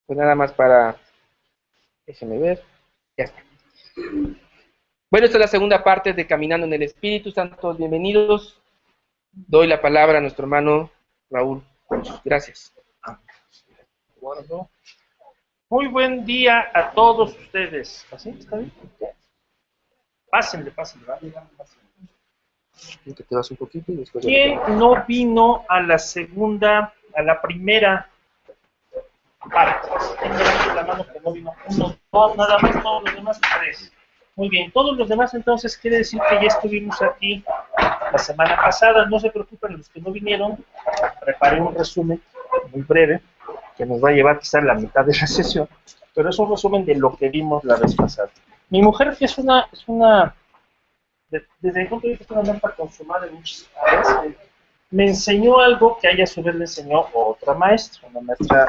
Pues nada más para, déjenme ver, ya está. Bueno, esta es la segunda parte de Caminando en el Espíritu. Sean todos bienvenidos. Doy la palabra a nuestro hermano Raúl. Gracias. Guardo. Muy buen día a todos ustedes. ¿Así? ¿Está bien? Pásenle, pásenle. Que te vas un poquito y después... ¿Quién no vino a la segunda, a la primera parte? Tengo la mano que no vino. Uno, dos, nada más, todos los demás, tres. Muy bien, todos los demás entonces quiere decir que ya estuvimos aquí la semana pasada. No se preocupen los que no vinieron. Preparé un resumen muy breve que nos va a llevar quizá la mitad de la sesión, pero es un resumen de lo que vimos la vez pasada. Mi mujer, que es una desde el punto de vista de una maestra consumada en muchas áreas, me enseñó algo que a ella a su vez le enseñó otra maestra, una maestra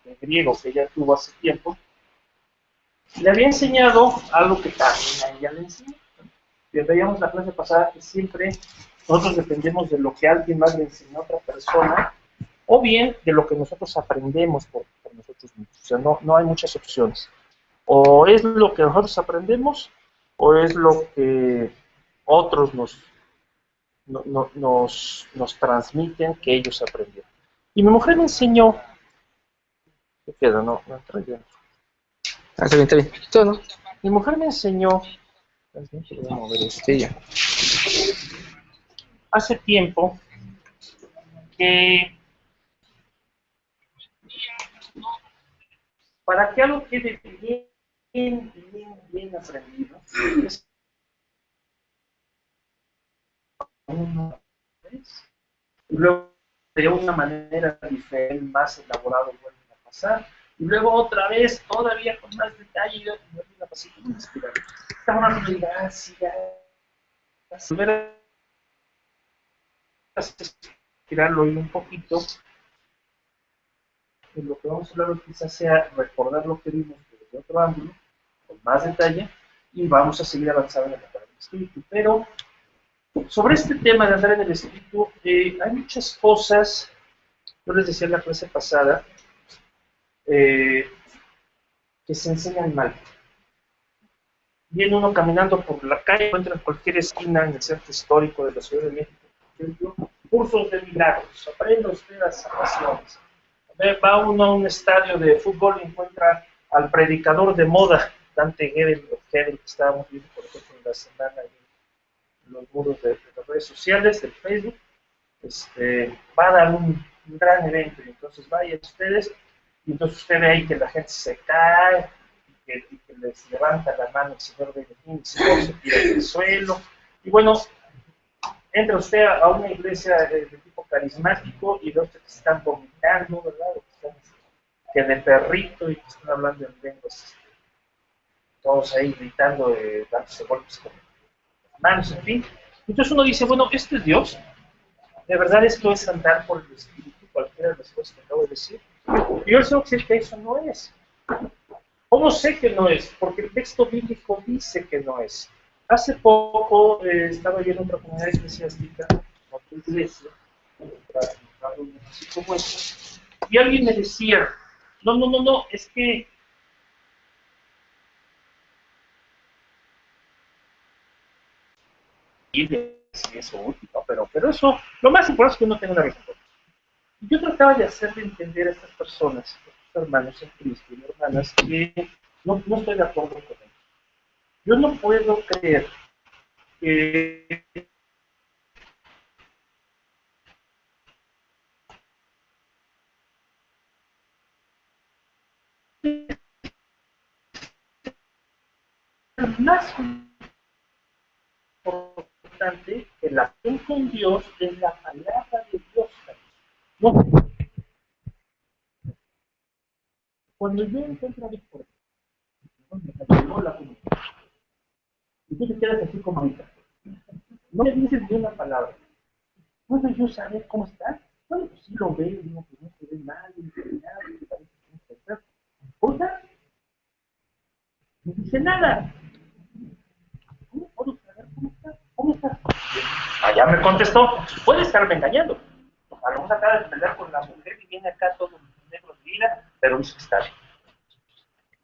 de griego que ella tuvo hace tiempo. Le había enseñado algo que también a ella le enseñó. Y veíamos la clase pasada que siempre nosotros dependemos de lo que alguien más le enseñó a otra persona, o bien de lo que nosotros aprendemos por nosotros mismos. O sea, no hay muchas opciones. O es lo que nosotros aprendemos, o es lo que otros nos transmiten que ellos aprendieron. Y mi mujer me enseñó, ¿qué queda? No entra bien. Está bien, está bien. Todo, ¿no? Mi mujer me enseñó, Sí, ya. hace tiempo, que para que algo quede bien aprendido, es una vez, y luego de una manera diferente, más elaborado, vuelven a pasar, y luego otra vez, todavía con más detalle, y vuelven a pasar como una espiral. Está una gracia, volver a estirarlo ahí un poquito, y lo que vamos a hablar hoy quizás sea recordar lo que vimos desde otro ángulo, con más detalle, y vamos a seguir avanzando en la palabra del Espíritu. Pero sobre este tema de andar en el Espíritu, hay muchas cosas, yo les decía en la clase pasada, que se enseñan mal. Viene uno caminando por la calle, encuentra en cualquier esquina en el centro histórico de la Ciudad de México, por ejemplo, cursos de milagros, aprenda usted las sanaciones. Va uno a un estadio de fútbol y encuentra al predicador de moda, Dante Gebel, que estábamos viendo, por ejemplo, en la semana en los muros de las redes sociales, del Facebook. Va a dar un gran evento, y entonces vayan ustedes, y entonces usted ve ahí que la gente se cae, y que les levanta la mano el señor Benedín, y se tira en el suelo, y bueno, entra usted a una iglesia de tipo carismático y ve usted que están vomitando, ¿verdad? Que de perrito, y que están hablando en lenguas, todos ahí gritando, dándose golpes con las manos, en fin. Entonces uno dice, bueno, ¿este es Dios? ¿De verdad esto es andar por el Espíritu? Cualquiera de las cosas que acabo de decir. Y yo les tengo que decir que eso no es. ¿Cómo sé que no es? Porque el texto bíblico dice que no es. Hace poco estaba yo en otra comunidad eclesiástica, otra iglesia, así como esta, y alguien me decía, no, es que sí, eso último, pero eso, lo más importante es que uno tenga una respuesta. Y yo trataba de hacerle entender a estas personas, a estos hermanos en Cristo y hermanas, que no estoy de acuerdo con ellos. Yo no puedo creer que más importante que la fe con Dios es la palabra de Dios. No, cuando yo encuentro a Dios, por ejemplo, me cayó la comunidad, y tú te quedas así como ahorita. No me dices ni una palabra. ¿Puedo yo saber cómo está? Bueno, pues sí lo veo, digo, pues no se ve mal, no se ve nada, me parece que no está enfermo. ¿Oiga? No dice nada. ¿Cómo puedo saber cómo está? ¿Cómo está? Allá me contestó, puede estarme engañando. A lo mejor acaba de pelear con la mujer y viene acá todo negro de vida, pero dice que está bien.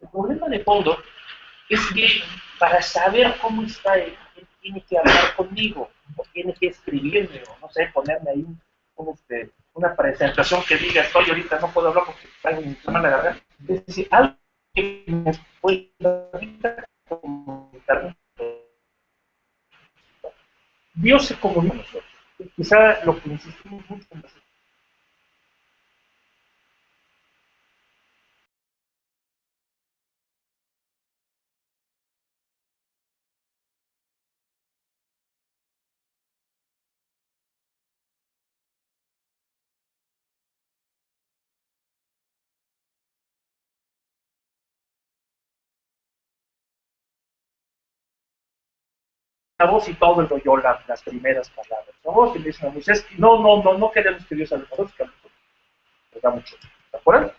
El problema de fondo es que para saber cómo está él tiene que hablar conmigo, o tiene que escribirme, o no sé, ponerme ahí una presentación que diga, estoy ahorita, no puedo hablar porque traigo mi semana de garganta. Es decir, algo que me pueda comunicar. Dios se comunica con nosotros. Quizá lo que insistimos mucho en las la voz y todo el rollo, las primeras palabras. La voz y le dicen a Moisés, no queremos que Dios hable con nosotros, que hable con nosotros. Les da mucho. ¿De acuerdo?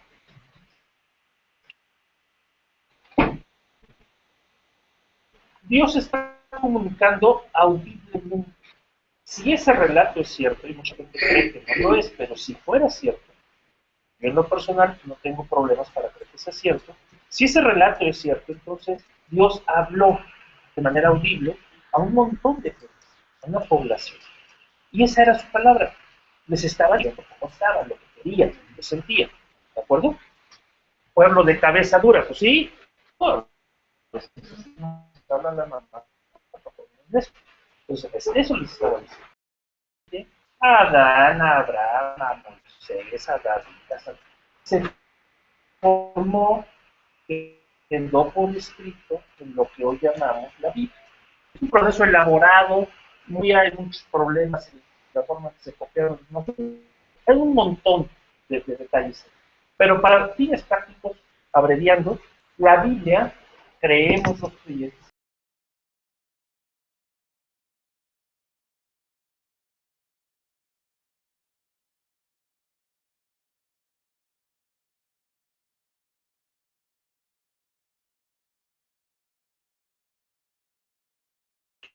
Dios está comunicando audiblemente. Si ese relato es cierto, y mucha gente cree que no lo es, pero si fuera cierto, yo en lo personal no tengo problemas para creer que sea cierto. Si ese relato es cierto, entonces Dios habló de manera audible a un montón de gente, a una población. Y esa era su palabra. Les estaba diciendo cómo estaban, lo que querían, lo que sentían. ¿De acuerdo? Pueblo de cabeza dura, pues sí. Bueno, pues, no habla la mamá. Entonces, eso les estaba diciendo. Adán, Abraham, Moisés, Adán, se formó, quedó por escrito en lo que hoy llamamos la Biblia. Es un proceso elaborado, hay muchos problemas en la forma que se copiaron. ¿No? Hay un montón de detalles. Pero para fines prácticos, abreviando, la Biblia, creemos los creyentes,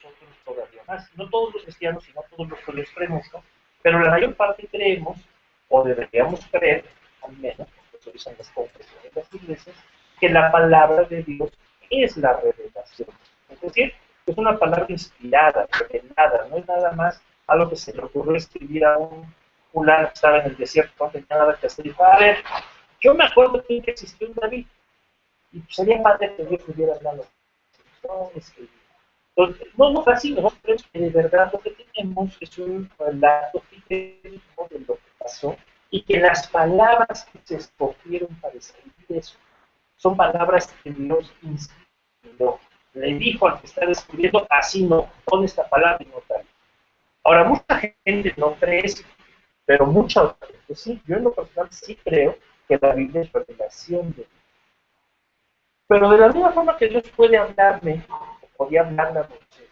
nosotros todavía más. No todos los cristianos, sino todos los que los creemos, ¿no? Pero la mayor parte creemos, o deberíamos creer, al menos, porque eso dicen las confesiones de las iglesias, que la palabra de Dios es la revelación. Es decir, es una palabra inspirada, revelada, no es nada más algo que se le ocurrió escribir a un fulano que estaba en el desierto, no tenía nada que hacer, y dijo, a ver, yo me acuerdo que existió un David, y sería padre que Dios hubiera hablado. No, entonces, no fue así, nosotros creemos que de verdad lo que tenemos es un relato fidedigno de lo que pasó y que las palabras que se escogieron para escribir eso son palabras que Dios inspiró. Le dijo al que está escribiendo, así no, pon esta palabra y no tal. Ahora, mucha gente no cree eso, pero mucha otra gente sí. Yo en lo personal sí creo que la Biblia es revelación de Dios. Pero de la misma forma que Dios puede hablarme, o podía hablarme a Moisés,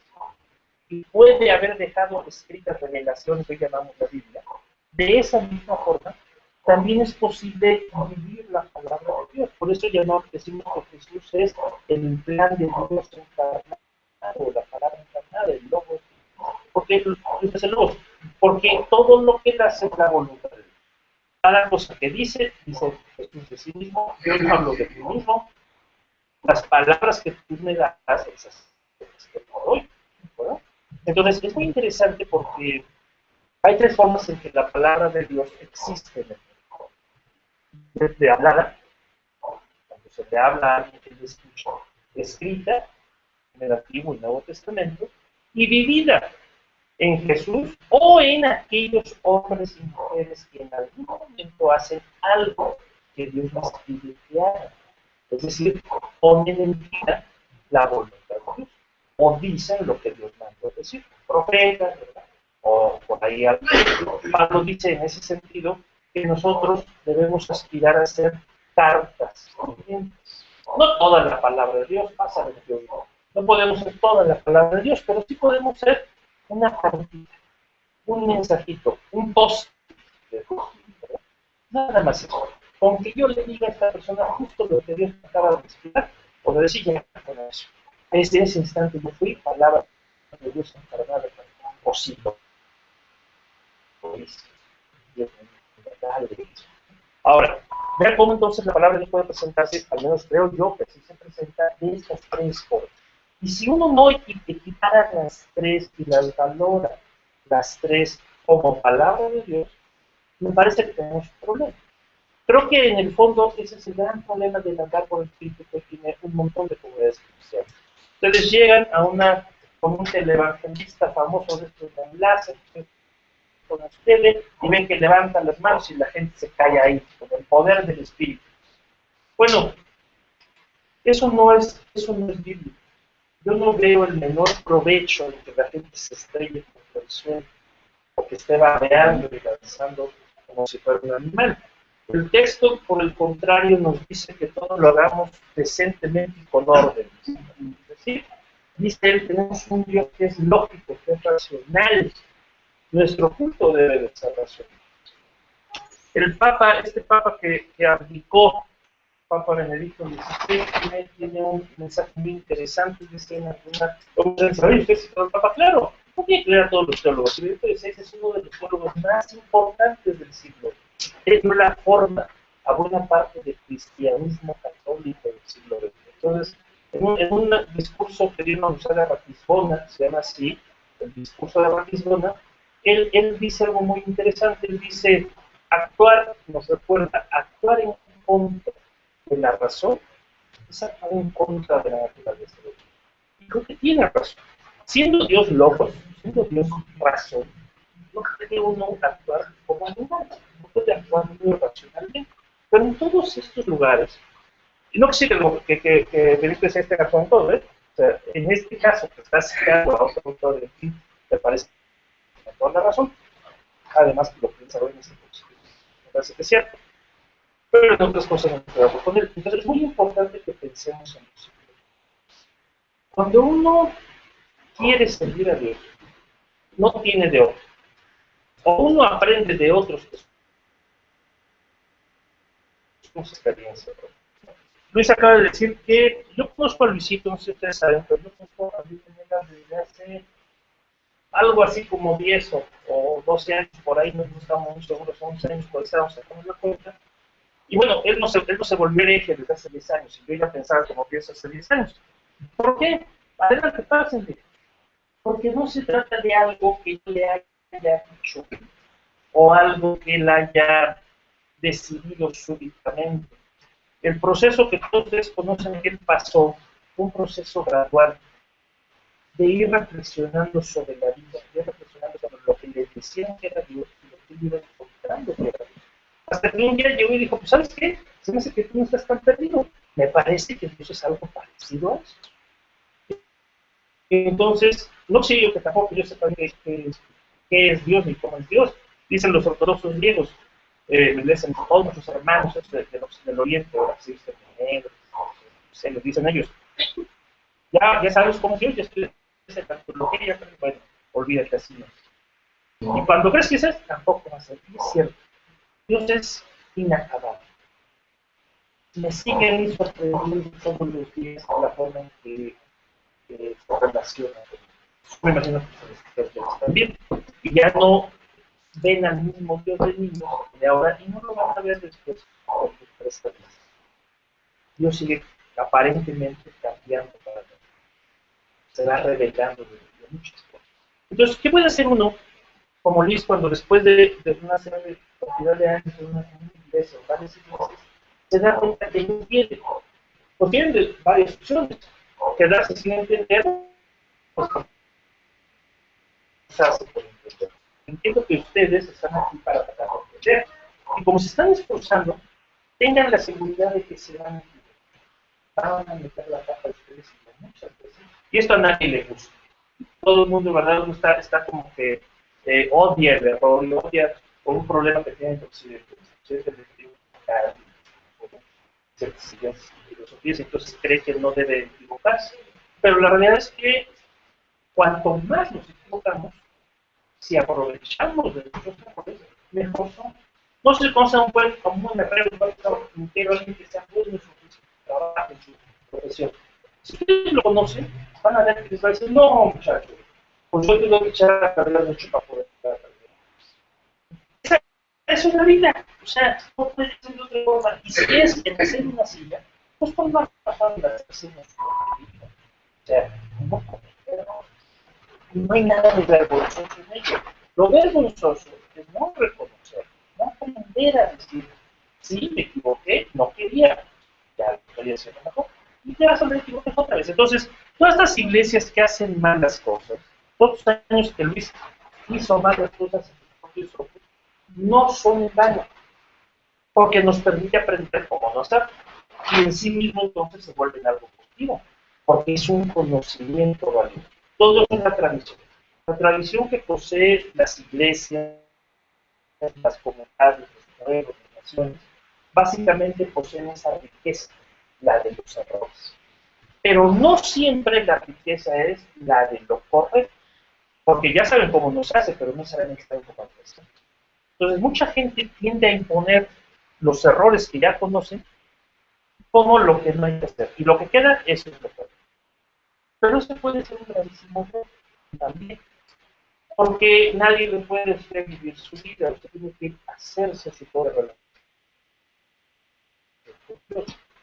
y puede haber dejado escritas revelaciones que llamamos la Biblia, de esa misma forma también es posible vivir la palabra de Dios. Por eso decimos que Jesús es el plan de Dios encarnado, la palabra encarnada, el logo. Porque es el logo, porque todo lo que hace es la voluntad de Dios. Cada cosa que dice Jesús de sí mismo, yo no hablo de mí mismo, las palabras que tú me das, esas que te doy, ¿verdad? Entonces, es muy interesante porque hay tres formas en que la palabra de Dios existe en el mundo. Desde hablada, cuando se le habla a alguien que le escucha, escrita en el Antiguo y Nuevo Testamento, y vivida en Jesús o en aquellos hombres y mujeres que en algún momento hacen algo que Dios les pide que hagan. Es decir, ponen en vida la voluntad de Dios, o dicen lo que Dios mandó decir, profetas, ¿verdad? O por ahí Pablo dice en ese sentido que nosotros debemos aspirar a ser cartas corrientes. No toda la palabra de Dios pasa de Dios. No podemos ser toda la palabra de Dios, pero sí podemos ser una cartita, un mensajito, un post. Nada más eso. Con que yo le diga a esta persona justo lo que Dios me acaba de explicar, o de decir ya con eso. Desde ese instante yo fui palabra de Dios encarnada, o si lo hice. Dios me da alegría. Ahora, vean cómo entonces la palabra de Dios puede presentarse, al menos creo yo que así se presenta, de estas tres formas. Y si uno no equipara las tres y las valora, las tres como palabra de Dios, me parece que tenemos un problema. Creo que en el fondo ese es el gran problema del andar por el Espíritu, que tiene un montón de comunidades cristianas. Ustedes llegan con un televangelista famoso de estos de enlaces, con ustedes, y ven que levantan las manos y la gente se cae ahí, con el poder del Espíritu. Bueno, eso no es bíblico. Yo no veo el menor provecho de que la gente se estrelle contra el suelo, o que esté babeando y lanzando como si fuera un animal. El texto, por el contrario, nos dice que todo lo hagamos decentemente y con orden. Es decir, dice él, tenemos un Dios que es lógico, que es racional. Nuestro culto debe de ser racional. El Papa, este Papa que abdicó, Papa Benedicto XVI, tiene un mensaje muy interesante. Dice en alguna, ¿sabéis usted si el Papa? Claro, no tiene que leer a todos los teólogos. Benedicto XVI es uno de los teólogos más importantes del siglo. Dio la forma a buena parte del cristianismo católico del siglo XX. Entonces, en un discurso que dio una universidad de Ratisbona, se llama así, el discurso de Ratisbona, él dice algo muy interesante. Él dice, nos recuerda, actuar en contra de la razón es actuar en contra de la naturaleza de Dios. Y creo que tiene razón. Siendo Dios locos, siendo Dios razón, no puede uno actuar como animal, no puede actuar muy racionalmente. Pero en todos estos lugares, y no quiere decir que Benito sea este razón en todo, ¿eh? O sea, en este caso que está citando a otro autor de ti, me parece que tiene toda la razón. Además, que lo piensa hoy en este curso, me parece que es cierto. Pero en otras cosas no estoy de acuerdo con él. Entonces es muy importante que pensemos en eso. Cuando uno quiere servir a Dios, no tiene de otro. O uno aprende de otros que son sus experiencias. Luis acaba de decir que yo conozco a Luisito, no sé si ustedes saben, pero yo conozco a Luis desde hace algo así como 10 o 12 años, por ahí, no estamos muy seguros, 11 años, por ahí estábamos sacando la cuenta. Y bueno, él no se volvió hereje desde hace 10 años, y yo ya pensaba como pienso hace 10 años. ¿Por qué? Adelante, pásenle. Porque no se trata de algo que yo le haya dicho, o algo que él haya decidido súbitamente. El proceso que todos ustedes conocen que él pasó fue un proceso gradual de ir reflexionando sobre la vida, de ir reflexionando sobre lo que le decían que era Dios y lo que él iba encontrando que era Dios. Hasta que un día llegó y dijo, pues ¿sabes qué? Se me hace que tú no estás tan perdido. Me parece que Dios es algo parecido a eso. Entonces, no sé yo que tampoco yo sepa qué es Dios ni cómo es Dios. Dicen los ortodoxos griegos, les dicen todos nuestros hermanos del Oriente, ahora sí, se les dicen ellos. Ya sabes cómo es Dios, ya estoy en la teología, pero bueno, olvídate así. ¿No? Y cuando crees que es, tampoco va a ser. Es cierto. Dios es inacabable. Me sigue a mí sorprendiendo todos los días la forma en que se relaciona. Me imagino que ustedes también. Y ya no ven al mismo Dios de niños de ahora y no lo van a ver después por sus prestaciones. Dios sigue aparentemente cambiando para nosotros. Se va revelando de muchas cosas. Entonces, ¿qué puede hacer uno como Luis cuando después de una serie de cantidad de años en una iglesia o varias iglesias se da cuenta que no entiende? O tiene varias opciones. Quedarse sin entender, pues, por entender. Entiendo que ustedes están aquí para tratar de entender. Y como se están esforzando, tengan la seguridad de que se van a entender. Van a meter la capa de ustedes muchas veces. Y esto a nadie le gusta. Todo el mundo, ¿verdad? Está como que odia el error y odia por un problema que tiene el Occidente. El Occidente le tiene ciertas filosofías, entonces cree que no debe equivocarse. Pero la realidad es que cuanto más nos equivocamos, si aprovechamos de nuestros errores, mejor son. No se conoce a un buen herrero, un buen carpintero, alguien que sea bueno en su trabajo, en su profesión. Si ustedes lo conocen, van a ver que les va a decir, no, muchachos, pues yo tengo que echar a perder mucho para poder echar a perder. Esa eso es la vida. O sea, no puede ser de otra forma. Y si es en hacer una silla, pues por más pasar las sillas. O sea, no, no hay nada de vergonzoso en ello. Lo vergonzoso es no reconocer, no aprender a decir, sí, me equivoqué, no quería, ya estoy haciendo mejor. Y te vas a equivocar otra vez. Entonces, todas estas iglesias que hacen malas cosas, todos los años que Luis hizo malas cosas, no son en vano, porque nos permite aprender cómo no hacer. Y en sí mismo entonces se vuelven algo positivo, porque es un conocimiento valioso. Todo es una tradición. La tradición que posee las iglesias, las comunidades, los pueblos, las naciones, básicamente poseen esa riqueza, la de los errores. Pero no siempre la riqueza es la de lo correcto, porque ya saben cómo nos hace, pero no saben exactamente cómo hace. Entonces, mucha gente tiende a imponer los errores que ya conocen como lo que no hay que hacer. Y lo que queda, eso es lo que hay. Pero eso puede ser un gravísimo error también, porque nadie le puede hacer vivir su vida. Usted tiene que hacerse su propia relación.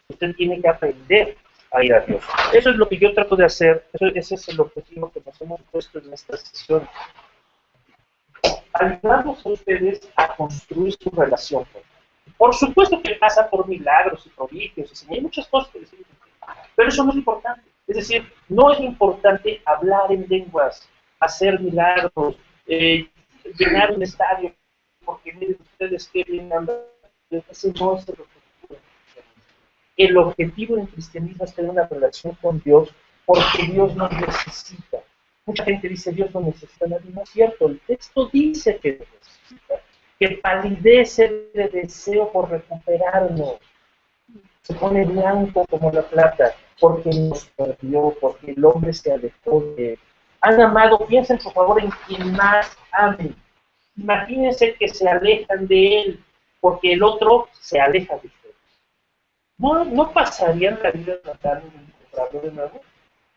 Usted tiene que aprender a ir a Dios. Eso es lo que yo trato de hacer. Ese es el objetivo que nos hemos puesto en esta sesión. Ayudarnos a ustedes a construir su relación con Dios. Por supuesto que pasa por milagros y prodigios, y hay muchas cosas que decir, pero eso no es importante. Es decir, no es importante hablar en lenguas, hacer milagros, llenar un estadio, porque miren ustedes qué bien andan. Ese no es el objetivo. El objetivo del cristianismo es tener una relación con Dios, porque Dios nos necesita. Mucha gente dice Dios no necesita a nadie, no es cierto. El texto dice que nos necesita, que palidece de deseo por recuperarnos, se pone blanco como la plata, porque nos perdió, porque el hombre se alejó de él. Han amado, piensen por favor en quien más amen. Imagínense que se alejan de él, porque el otro se aleja de ustedes. ¿No pasarían la vida tratando de encontrarlo de nuevo?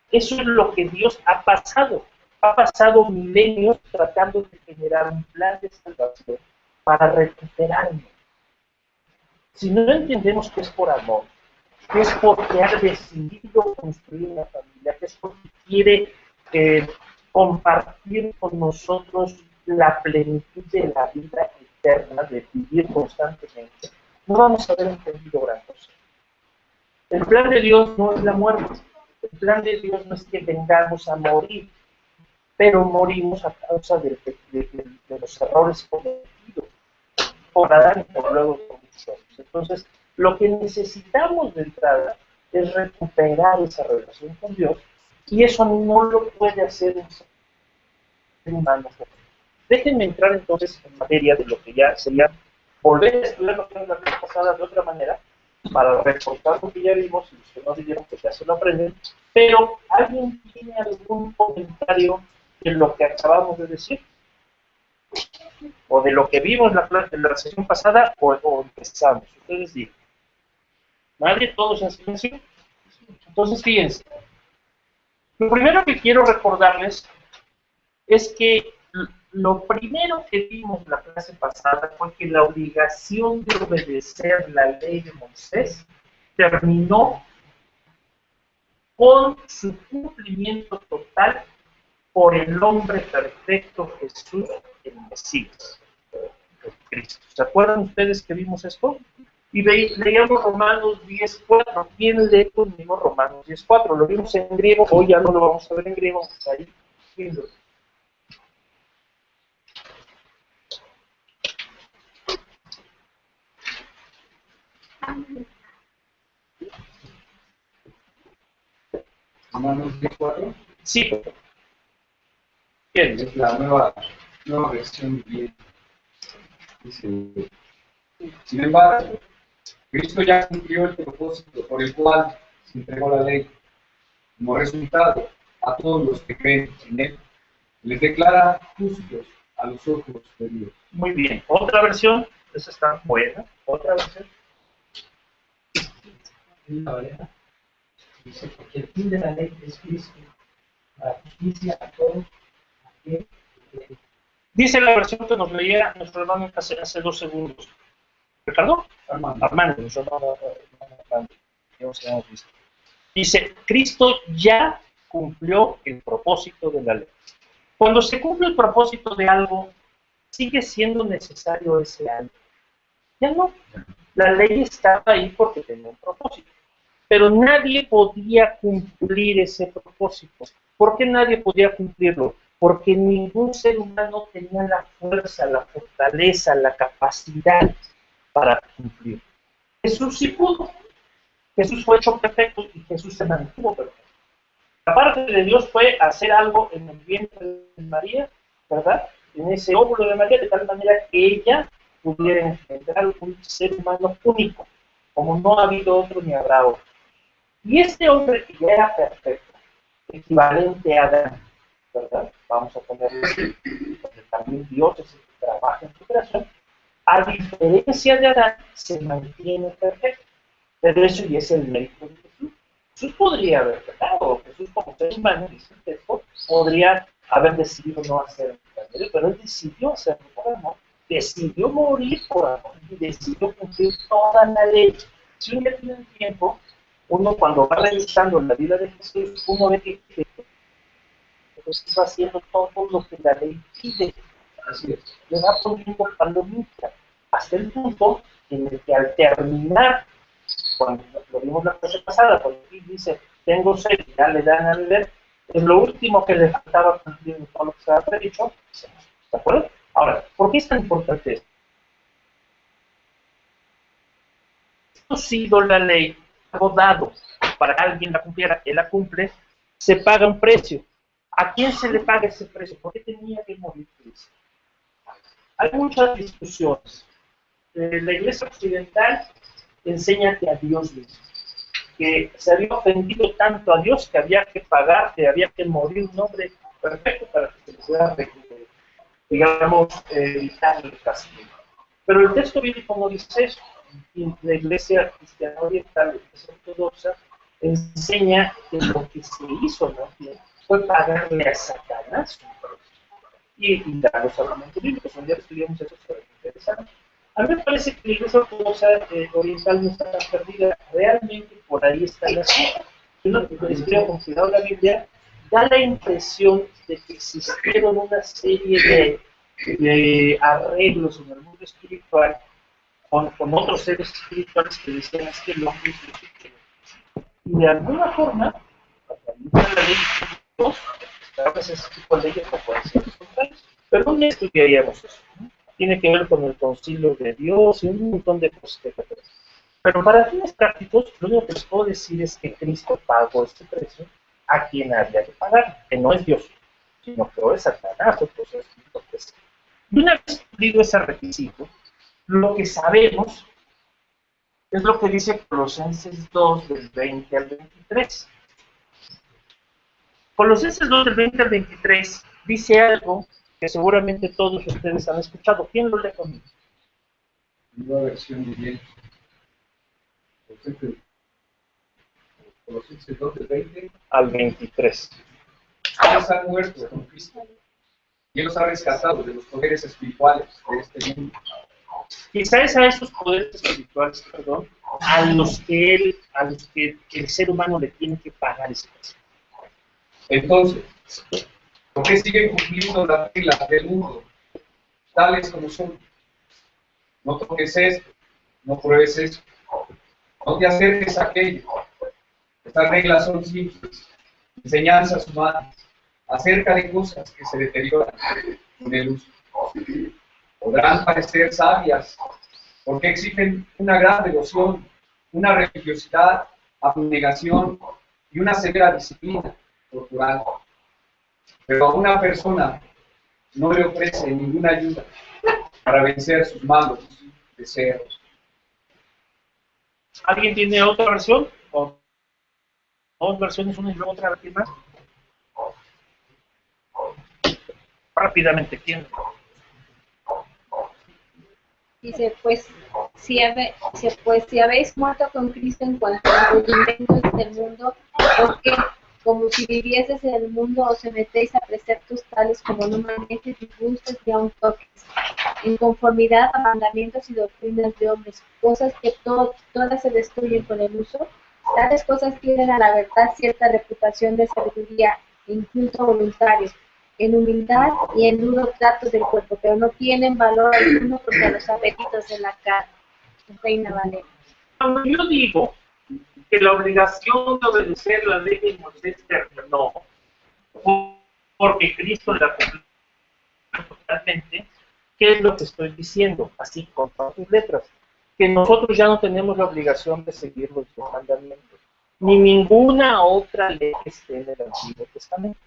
Eso es lo que Dios ha pasado. Ha pasado milenios tratando de generar un plan de salvación para recuperarnos. Si no entendemos que es por amor, que es porque ha decidido construir una familia, que es porque quiere compartir con nosotros la plenitud de la vida eterna, de vivir constantemente, no vamos a haber entendido gran cosa. El plan de Dios no es la muerte. El plan de Dios no es que vengamos a morir, pero morimos a causa de los errores cometidos por Adán y por luego por nosotros. Entonces, lo que necesitamos de entrada es recuperar esa relación con Dios, y eso no lo puede hacer un ser humano. Déjenme entrar entonces en materia de lo que ya sería volver a estudiar lo que es la clase pasada de otra manera, para reforzar lo que ya vimos, y los que no vieron que ya se lo aprenden. Pero, ¿alguien tiene algún comentario de lo que acabamos de decir? O de lo que vimos en la sesión pasada, o empezamos. Ustedes digan. ¿Vale? Todos en silencio. Entonces, fíjense. Lo primero que quiero recordarles es que lo primero que vimos en la clase pasada fue que la obligación de obedecer la ley de Moisés terminó con su cumplimiento total por el hombre perfecto Jesús, el Mesías, el Cristo. ¿Se acuerdan ustedes que vimos esto? Y leíamos Romanos 10:4. ¿Quién lee conmigo Romanos 10:4? Lo vimos en griego, hoy ya no lo vamos a ver en griego, está ahí. Viéndolo. Romanos 10:4. Sí. ¿Quién? Es la nueva versión bien. Dice, sin embargo, Cristo ya cumplió el propósito por el cual se entregó la ley. Como resultado, a todos los que creen en él, les declara justos a los ojos de Dios. Muy bien. Otra versión, esa está buena. Otra versión. La Valera dice, porque el fin de la ley es Cristo, para justicia a todos aquel que cree. Dice la versión que nos leía nuestro hermano hace 2 segundos. ¿Ricardo? Armando, nuestro hermano Armando. Ya os hemos visto. Dice, Cristo ya cumplió el propósito de la ley. Cuando se cumple el propósito de algo, sigue siendo necesario ese algo. Ya no. La ley estaba ahí porque tenía un propósito. Pero nadie podía cumplir ese propósito. ¿Por qué nadie podía cumplirlo? Porque ningún ser humano tenía la fuerza, la fortaleza, la capacidad para cumplir. Jesús sí pudo. Jesús fue hecho perfecto y Jesús se mantuvo perfecto. La parte de Dios fue hacer algo en el vientre de María, ¿verdad? En ese óvulo de María, de tal manera que ella pudiera engendrar un ser humano único, como no ha habido otro ni habrá otro. Y este hombre que ya era perfecto, equivalente a Adán, ¿verdad? Vamos a ponerlo así, porque también Dios es el que trabaja en su creación, a diferencia de Adán, se mantiene perfecto. Pero eso ya es el mérito de Jesús. Jesús podría haber pecado, Jesús como ser humano, dice el texto, podría haber decidido no hacer el pero él decidió hacerlo por amor, decidió morir por amor y decidió cumplir toda la ley. Si uno ya tiene el tiempo, uno cuando va revisando la vida de Jesús, uno ve que Jesús va haciendo todo lo que la ley pide. Así es. Le va poniendo palomita hasta el punto en el que al terminar, cuando lo vimos la clase pasada, cuando dice, tengo sed y ya le dan a beber, es lo último que le faltaba cumplir todo lo que se había dicho. ¿De acuerdo? Ahora, ¿por qué es tan importante esto? Esto ha sido la ley, algo dado para que alguien la cumpliera, él la cumple, se paga un precio. ¿A quién se le paga ese precio? ¿Por qué tenía que morir Cristo? Hay muchas discusiones. La Iglesia Occidental enseña que a Dios mismo, que se había ofendido tanto a Dios que había que pagar, que había que morir un hombre perfecto para que se le pueda, digamos, evitar el castigo. Pero el texto bíblico no dice eso. Y la Iglesia Cristiana Oriental, la Iglesia Ortodoxa, enseña que lo que se hizo fue pagarle a Satanás un precio. Y dar los argumentos bíblicos. Un día estudiamos eso, será interesante. A mí me parece que la Iglesia Ortodoxa Oriental no está tan perdida. Realmente por ahí está la cita. Si uno estudia con cuidado la Biblia, da la impresión de que existieron una serie de arreglos en el mundo espiritual con otros seres espirituales que decían es que el hombre es legítimo. Y de alguna forma, la ley de Dios, a veces ese tipo de leyes no pueden ser contrarias, pero un día estudiaríamos eso, ¿no? Tiene que ver con el concilio de Dios y un montón de cosas que pasan. Pero para fines prácticos, lo único que les puedo decir es que Cristo pagó este precio a quien había que pagar, que no es Dios, sino que es Satanás, o cosas así. Y una vez cumplido ese requisito, lo que sabemos es lo que dice Colosenses 2, del 20 al 23. Colosenses 2, del 20 al 23, dice algo que seguramente todos ustedes han escuchado. ¿Quién lo lee conmigo? Nueva versión bien. Colosenses 2, del 20 al 23. Ustedes han muerto con Cristo y Él los ha rescatado de los poderes espirituales de este mundo. Quizás a esos poderes espirituales, perdón, a los que el ser humano le tiene que pagar ese precio. Entonces, ¿por qué siguen cumpliendo las reglas del mundo, tales como son? No toques esto, no pruebes esto, no te acerques a aquello. Estas reglas son simples, enseñanzas humanas, acerca de cosas que se deterioran con el uso. Podrán parecer sabias, porque exigen una gran devoción, una religiosidad, abnegación y una severa disciplina corporal. Pero a una persona no le ofrece ninguna ayuda para vencer sus malos deseos. ¿Alguien tiene otra versión? ¿O dos versiones, una y luego otra vez más? Rápidamente, ¿quién? Dice, pues si habéis muerto con Cristo en cuanto a los rudimentos del mundo, ¿por qué? como si vivieses en el mundo, os sometéis a preceptos tales como no manejes, ni gustes, ni aun toques, en conformidad a mandamientos y doctrinas de hombres, cosas que todas se destruyen con el uso. Tales cosas tienen a la verdad cierta reputación de sabiduría, incluso voluntario, en humildad y en duro trato del cuerpo, pero no tienen valor alguno contra los apetitos de la carne. Reina Valera. Cuando yo digo que la obligación de obedecer la ley de Moisés terminó, porque Cristo la cumplió totalmente, ¿qué es lo que estoy diciendo? Así con todas sus letras. Que nosotros ya no tenemos la obligación de seguir los 10 mandamientos, ni ninguna otra ley que esté en el Antiguo Testamento.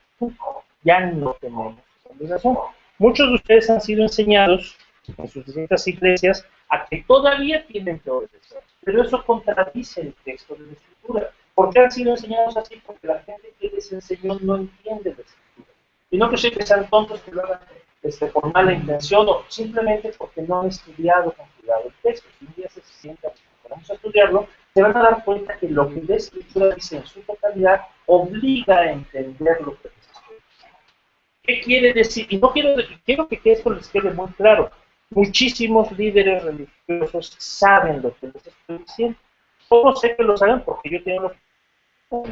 Ya no tenemos esa obligación. Muchos de ustedes han sido enseñados en sus distintas iglesias a que todavía tienen que obedecer, pero eso contradice el texto de la Escritura. ¿Por qué han sido enseñados así? Porque la gente que les enseñó no entiende la Escritura. Y no que sean tontos que lo hagan por mala intención o simplemente porque no han estudiado con cuidado el texto. Si un día se sientan y vamos a estudiarlo, se van a dar cuenta que lo que la Escritura dice en su totalidad obliga a entender lo que dice. ¿Qué quiere decir? Y no quiero que esto les quede muy claro. Muchísimos líderes religiosos saben lo que les estoy diciendo. ¿Cómo sé que lo saben? Porque yo tengo los...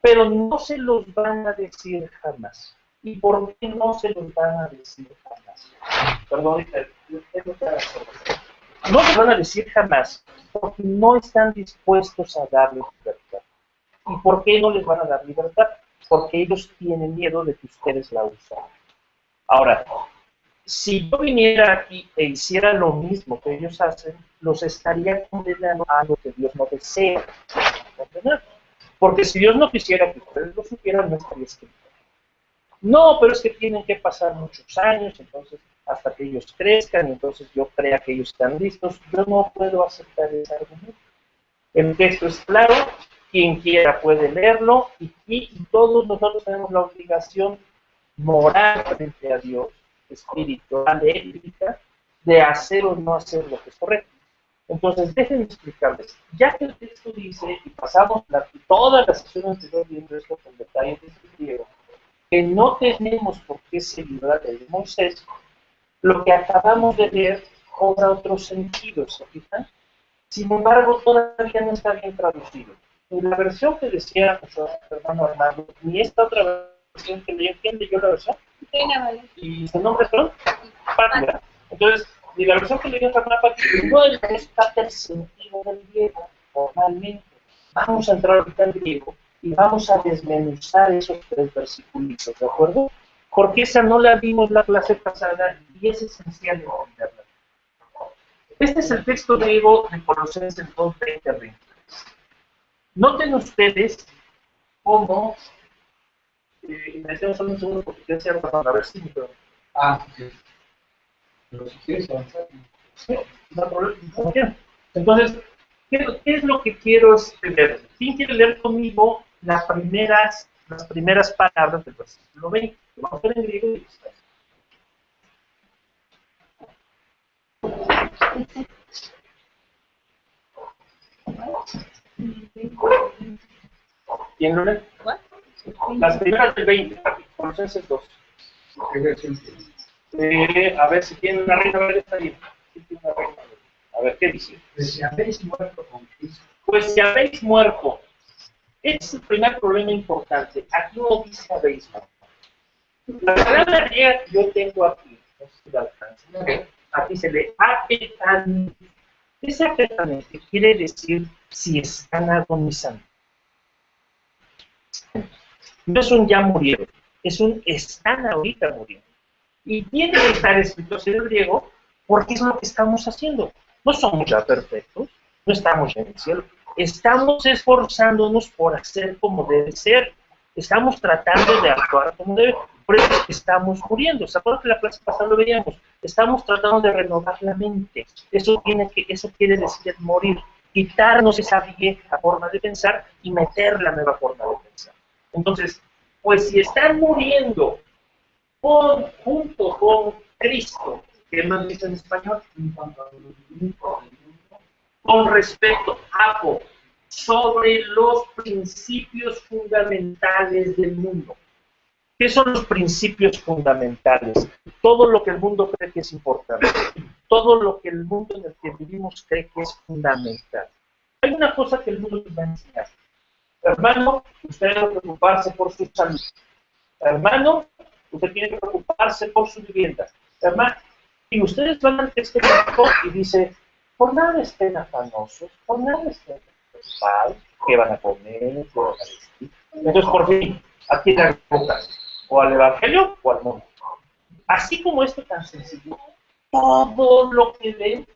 Pero no se los van a decir jamás. ¿Y por qué no se los van a decir jamás? Perdón, no se van a decir jamás porque no están dispuestos a darles libertad. ¿Y por qué no les van a dar libertad? Porque ellos tienen miedo de que ustedes la usen. Ahora, si yo viniera aquí e hiciera lo mismo que ellos hacen, los estaría condenando a algo que Dios no desea. Porque si Dios no quisiera que ustedes lo supieran, no estaría escrito. No, pero es que tienen que pasar muchos años, entonces hasta que ellos crezcan, y entonces yo crea que ellos están listos. Yo no puedo aceptar ese argumento. El texto es claro, quien quiera puede leerlo, y todos nosotros tenemos la obligación moral frente a Dios, espiritual, ética, de hacer o no hacer lo que es correcto. Entonces, déjenme explicarles. Ya que el texto dice, y pasamos toda la sesión anterior viendo esto con detalles de este griego, que no tenemos por qué seguir la ley de Moisés, lo que acabamos de leer cobra otros sentidos, ¿se fijan? Sin embargo, todavía no está bien traducido. En la versión que decía nuestro hermano Armando, ni esta otra versión que leyó, ¿quién leyó la versión? Reina Valera. ¿Y su nombre es perdón? Pátula. Entonces, y la versión que leyó Fernanda Pátula no está el sentido del griego, formalmente. Vamos a entrar ahorita al griego y vamos a desmenuzar esos 3 versículos, ¿de acuerdo? Porque esa no la vimos la clase pasada y es esencial entenderla. Este es el texto griego de Colosenses 2:20-23. Noten ustedes cómo... me decían solo un segundo porque quiero hacer para ver si... Sí. Pero si quieres avanzar. Sí, no hay problema. Entonces, ¿qué es lo que quiero leer? ¿Quién quiere leer conmigo las primeras palabras del versículo 20? Vamos a ver en griego y está. ¿Quién lo lee? Las primeras del 20, Colosenses 2. A ver si tiene una reina, a ver, está bien. Si tiene una reina, a ver, ¿qué dice? Pues si habéis muerto con Cristo. Pues si habéis muerto. Este es el primer problema importante. Aquí no dice habéis muerto. La palabra griega que yo tengo aquí, no sé si la alcanzan, aquí se lee apetan. Ese apetamente quiere decir si están agonizando. No es un ya murieron, es un están ahorita muriendo. Y tiene que estar escrito así en el griego porque es lo que estamos haciendo. No somos ya perfectos, no estamos en el cielo. Estamos esforzándonos por hacer como debe ser. Estamos tratando de actuar como debe. Por eso es que estamos muriendo. ¿Se acuerdan que la clase pasada lo veíamos? Estamos tratando de renovar la mente. Eso quiere decir morir. Quitarnos esa vieja forma de pensar y meter la nueva forma de pensar. Entonces, pues si están muriendo junto con Cristo, ¿qué más dice en español? Con respecto, apo, sobre los principios fundamentales del mundo. ¿Qué son los principios fundamentales? Todo lo que el mundo cree que es importante. Todo lo que el mundo en el que vivimos cree que es fundamental. Hay una cosa que el mundo les va a enseñar. Hermano, usted debe preocuparse por su salud. Hermano, usted tiene que preocuparse por su vivienda. Hermano, y ustedes van ante este mundo y dicen, por nada estén afanosos, por nada estén preocupados, qué van a comer, qué van a vestir. Entonces, por fin, ¿a quién le enfocas? ¿O al Evangelio o al mundo? Así como esto tan sencillo, todo lo que ven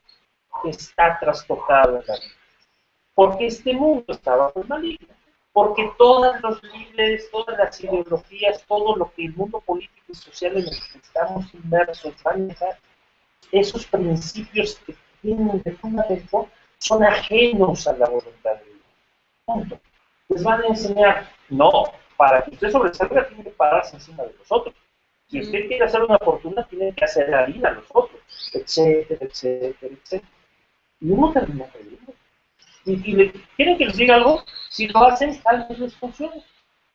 está trastocado en la vida. Porque este mundo está bajo el maligno. Porque todos los líderes, todas las ideologías, todo lo que el mundo político y social en el que estamos inmersos maneja, esos principios que tienen de fundamento son ajenos a la voluntad de Dios. Punto. Les van a enseñar, no, para que usted sobresalga tiene que pararse encima de los otros. Si usted quiere hacer una fortuna, tiene que hacer la vida a los otros, etcétera, etcétera, etcétera. Y uno termina creyendo. Y ¿quieren que les diga algo? Si lo hacen, tal vez les funcione.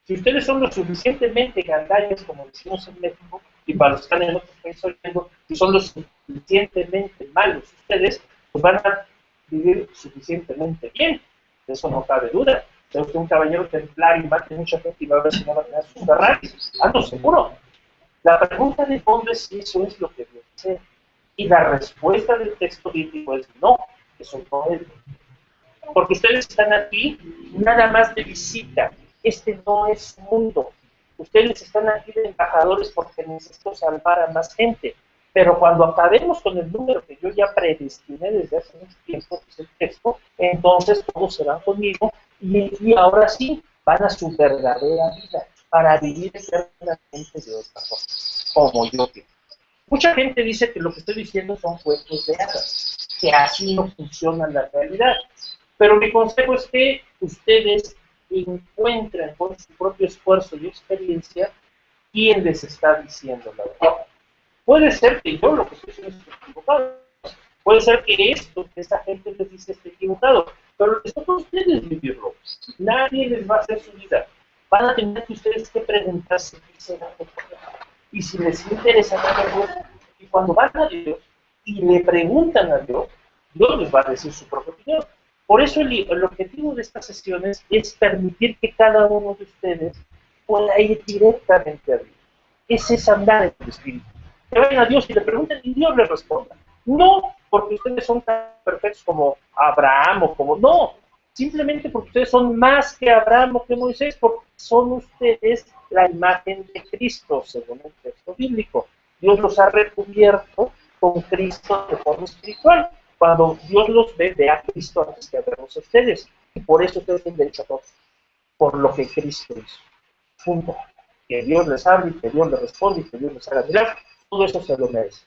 Si ustedes son lo suficientemente gandallas, como decimos en México, y para los que están en otros países oyendo, si son lo suficientemente malos ustedes, pues van a vivir suficientemente bien. De eso no cabe duda. Si usted es un caballero templar y mate mucha gente y va a ver si no va a tener sus Ferraris, ando seguro. La pregunta de fondo es si eso es lo que Dios desea. Y la respuesta del texto bíblico es no, eso no es. Porque ustedes están aquí nada más de visita. Este no es su mundo. Ustedes están aquí de embajadores porque necesito salvar a más gente. Pero cuando acabemos con el número que yo ya predestiné desde hace mucho tiempo, que es el texto, entonces todos se van conmigo y ahora sí van a su verdadera vida para vivir eternamente de otra forma, como yo quiero. Mucha gente dice que lo que estoy diciendo son cuentos de hadas, que así no funciona la realidad. Pero mi consejo es que ustedes encuentren con su propio esfuerzo y experiencia quién les está diciendo la verdad. Puede ser que yo lo que estoy diciendo esté equivocado. Puede ser que esto que esta gente les dice esté equivocado. Pero esto para ustedes vivirlo. Nadie les va a hacer su vida. Van a tener que ustedes que preguntarse qué será lo que y si les interesa a Dios. Y cuando van a Dios y le preguntan a Dios, Dios les va a decir su propia opinión. Por eso el objetivo de estas sesiones es permitir que cada uno de ustedes pueda ir directamente a Dios. Ese es andar en el Espíritu. Que vayan a Dios y le pregunten y Dios les responda. No porque ustedes son tan perfectos como Abraham o como... No, simplemente porque ustedes son más que Abraham o que Moisés, porque son ustedes la imagen de Cristo, según el texto bíblico. Dios los ha recubierto con Cristo de forma espiritual. Cuando Dios los ve a Cristo antes que a verlos a ustedes. Y por eso ustedes tienen derecho a todos. Por lo que Cristo hizo. Punto. Que Dios les hable, que Dios les responde, y que Dios les haga mirar. Todo eso se lo merece.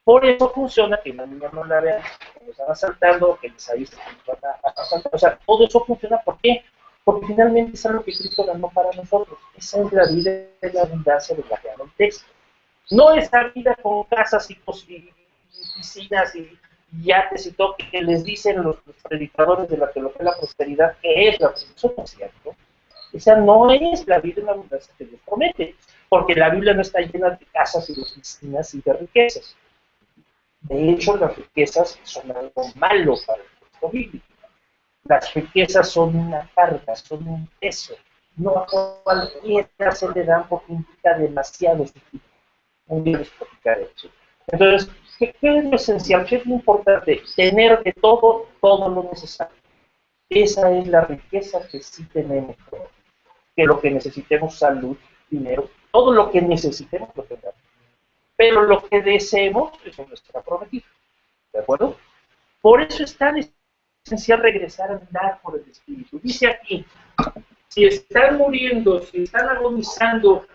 Por eso funciona que una niña no la vea, que les van saltando, que les avisen que van a saltar. O sea, todo eso funciona. ¿Por qué? Porque finalmente es algo que Cristo ganó para nosotros. Esa es la vida de la abundancia de la que habla el texto. No esa vida con casas y piscinas y yates y todo que les dicen los predicadores de la teología de la prosperidad que es la prosperidad. Eso no es cierto. Esa no es la vida en la abundancia que Dios promete, porque la Biblia no está llena de casas y de piscinas y de riquezas. De hecho, las riquezas son algo malo para el texto bíblico. Las riquezas son una carga, son un peso. No a cualquiera se le dan porque implica demasiado sufrimiento. Muy bien explicar eso. Entonces, ¿qué es lo esencial? ¿Qué es lo importante? Tener de todo, todo lo necesario. Esa es la riqueza que sí tenemos. Que lo que necesitemos, salud, dinero, todo lo que necesitemos lo tengamos. Pero lo que deseemos, eso no está prometido. ¿De acuerdo? Por eso es tan esencial regresar a andar por el Espíritu. Dice aquí, si están muriendo, si están agonizando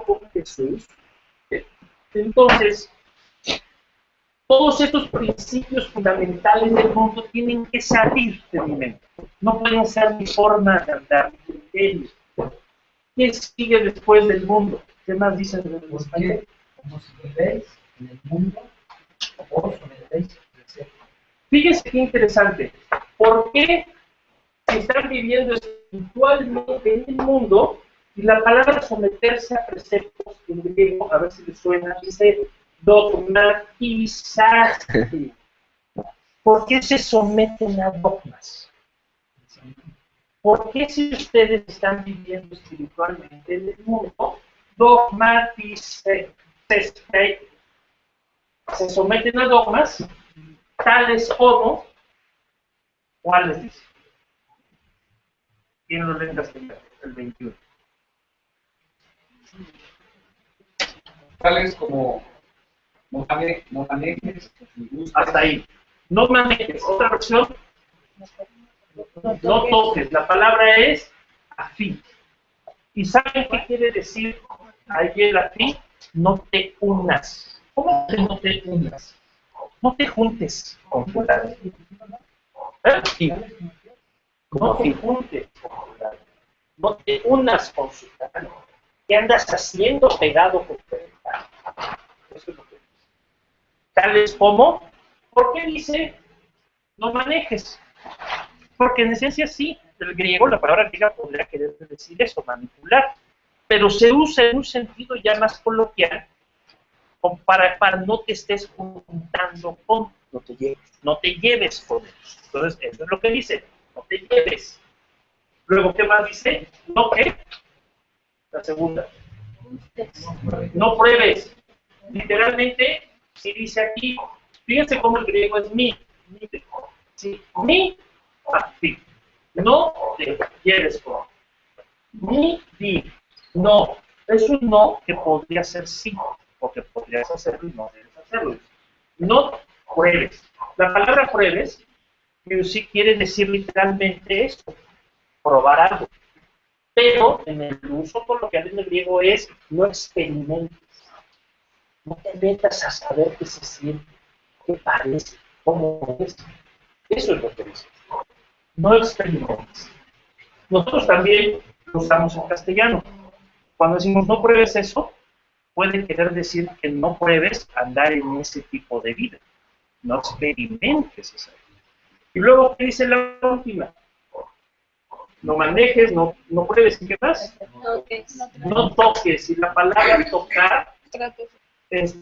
con Jesús, entonces, todos estos principios fundamentales del mundo tienen que salir de mi mente. No pueden ser mi forma de andar, mi criterio. ¿Qué sigue después del mundo? ¿Qué más dicen en el español? Como si vivéis en el mundo, vos sometéis el ser. Fíjense qué interesante. ¿Por qué si están viviendo espiritualmente en el mundo, y la palabra someterse a preceptos en griego, a ver si les suena, dice dogmatizarse. ¿Por qué se someten a dogmas? ¿Por qué si ustedes están viviendo espiritualmente en el mundo, dogmatizarse? Se someten a dogmas, tales como, ¿cuáles dice? ¿Quién lo lee en castellano? El 21. Tales como no manejes, Hasta ahí. No manejes. Otra versión, no toques. La palabra es afí. ¿Y saben qué quiere decir ahí el afí? No te unas. ¿Cómo que no te unas? No te juntes con fulano. No te juntes con fulano. No te unas con fulano. ¿Qué andas haciendo pegado con fulano? Eso es lo que dice. Tales como, ¿por qué dice no manejes? Porque en esencia sí, del griego, la palabra griega podría querer decir eso, manipular, pero se usa en un sentido ya más coloquial para no te estés juntando con, no te lleves con ellos. Entonces, eso es lo que dice, no te lleves. Luego, ¿qué más dice? No, ¿qué? La segunda. No pruebes. Literalmente, si dice aquí, fíjense cómo el griego es mi. Sí, mi, así. No te lleves con. Mi, di. No. Es un no que podría ser sí, porque podrías hacerlo y no debes hacerlo. No pruebes. La palabra pruebes, sí quiere decir literalmente esto, probar algo. Pero en el uso coloquial en el griego es no experimentes. No te metas a saber qué se siente, qué parece, cómo es. Eso es lo que dice. No experimentes. Nosotros también lo usamos en castellano. Cuando decimos no pruebes eso, puede querer decir que no pruebes andar en ese tipo de vida. No experimentes esa vida. Y luego, ¿qué dice la última? No manejes, no pruebes. ¿Y qué más? No toques. Y la palabra tocar,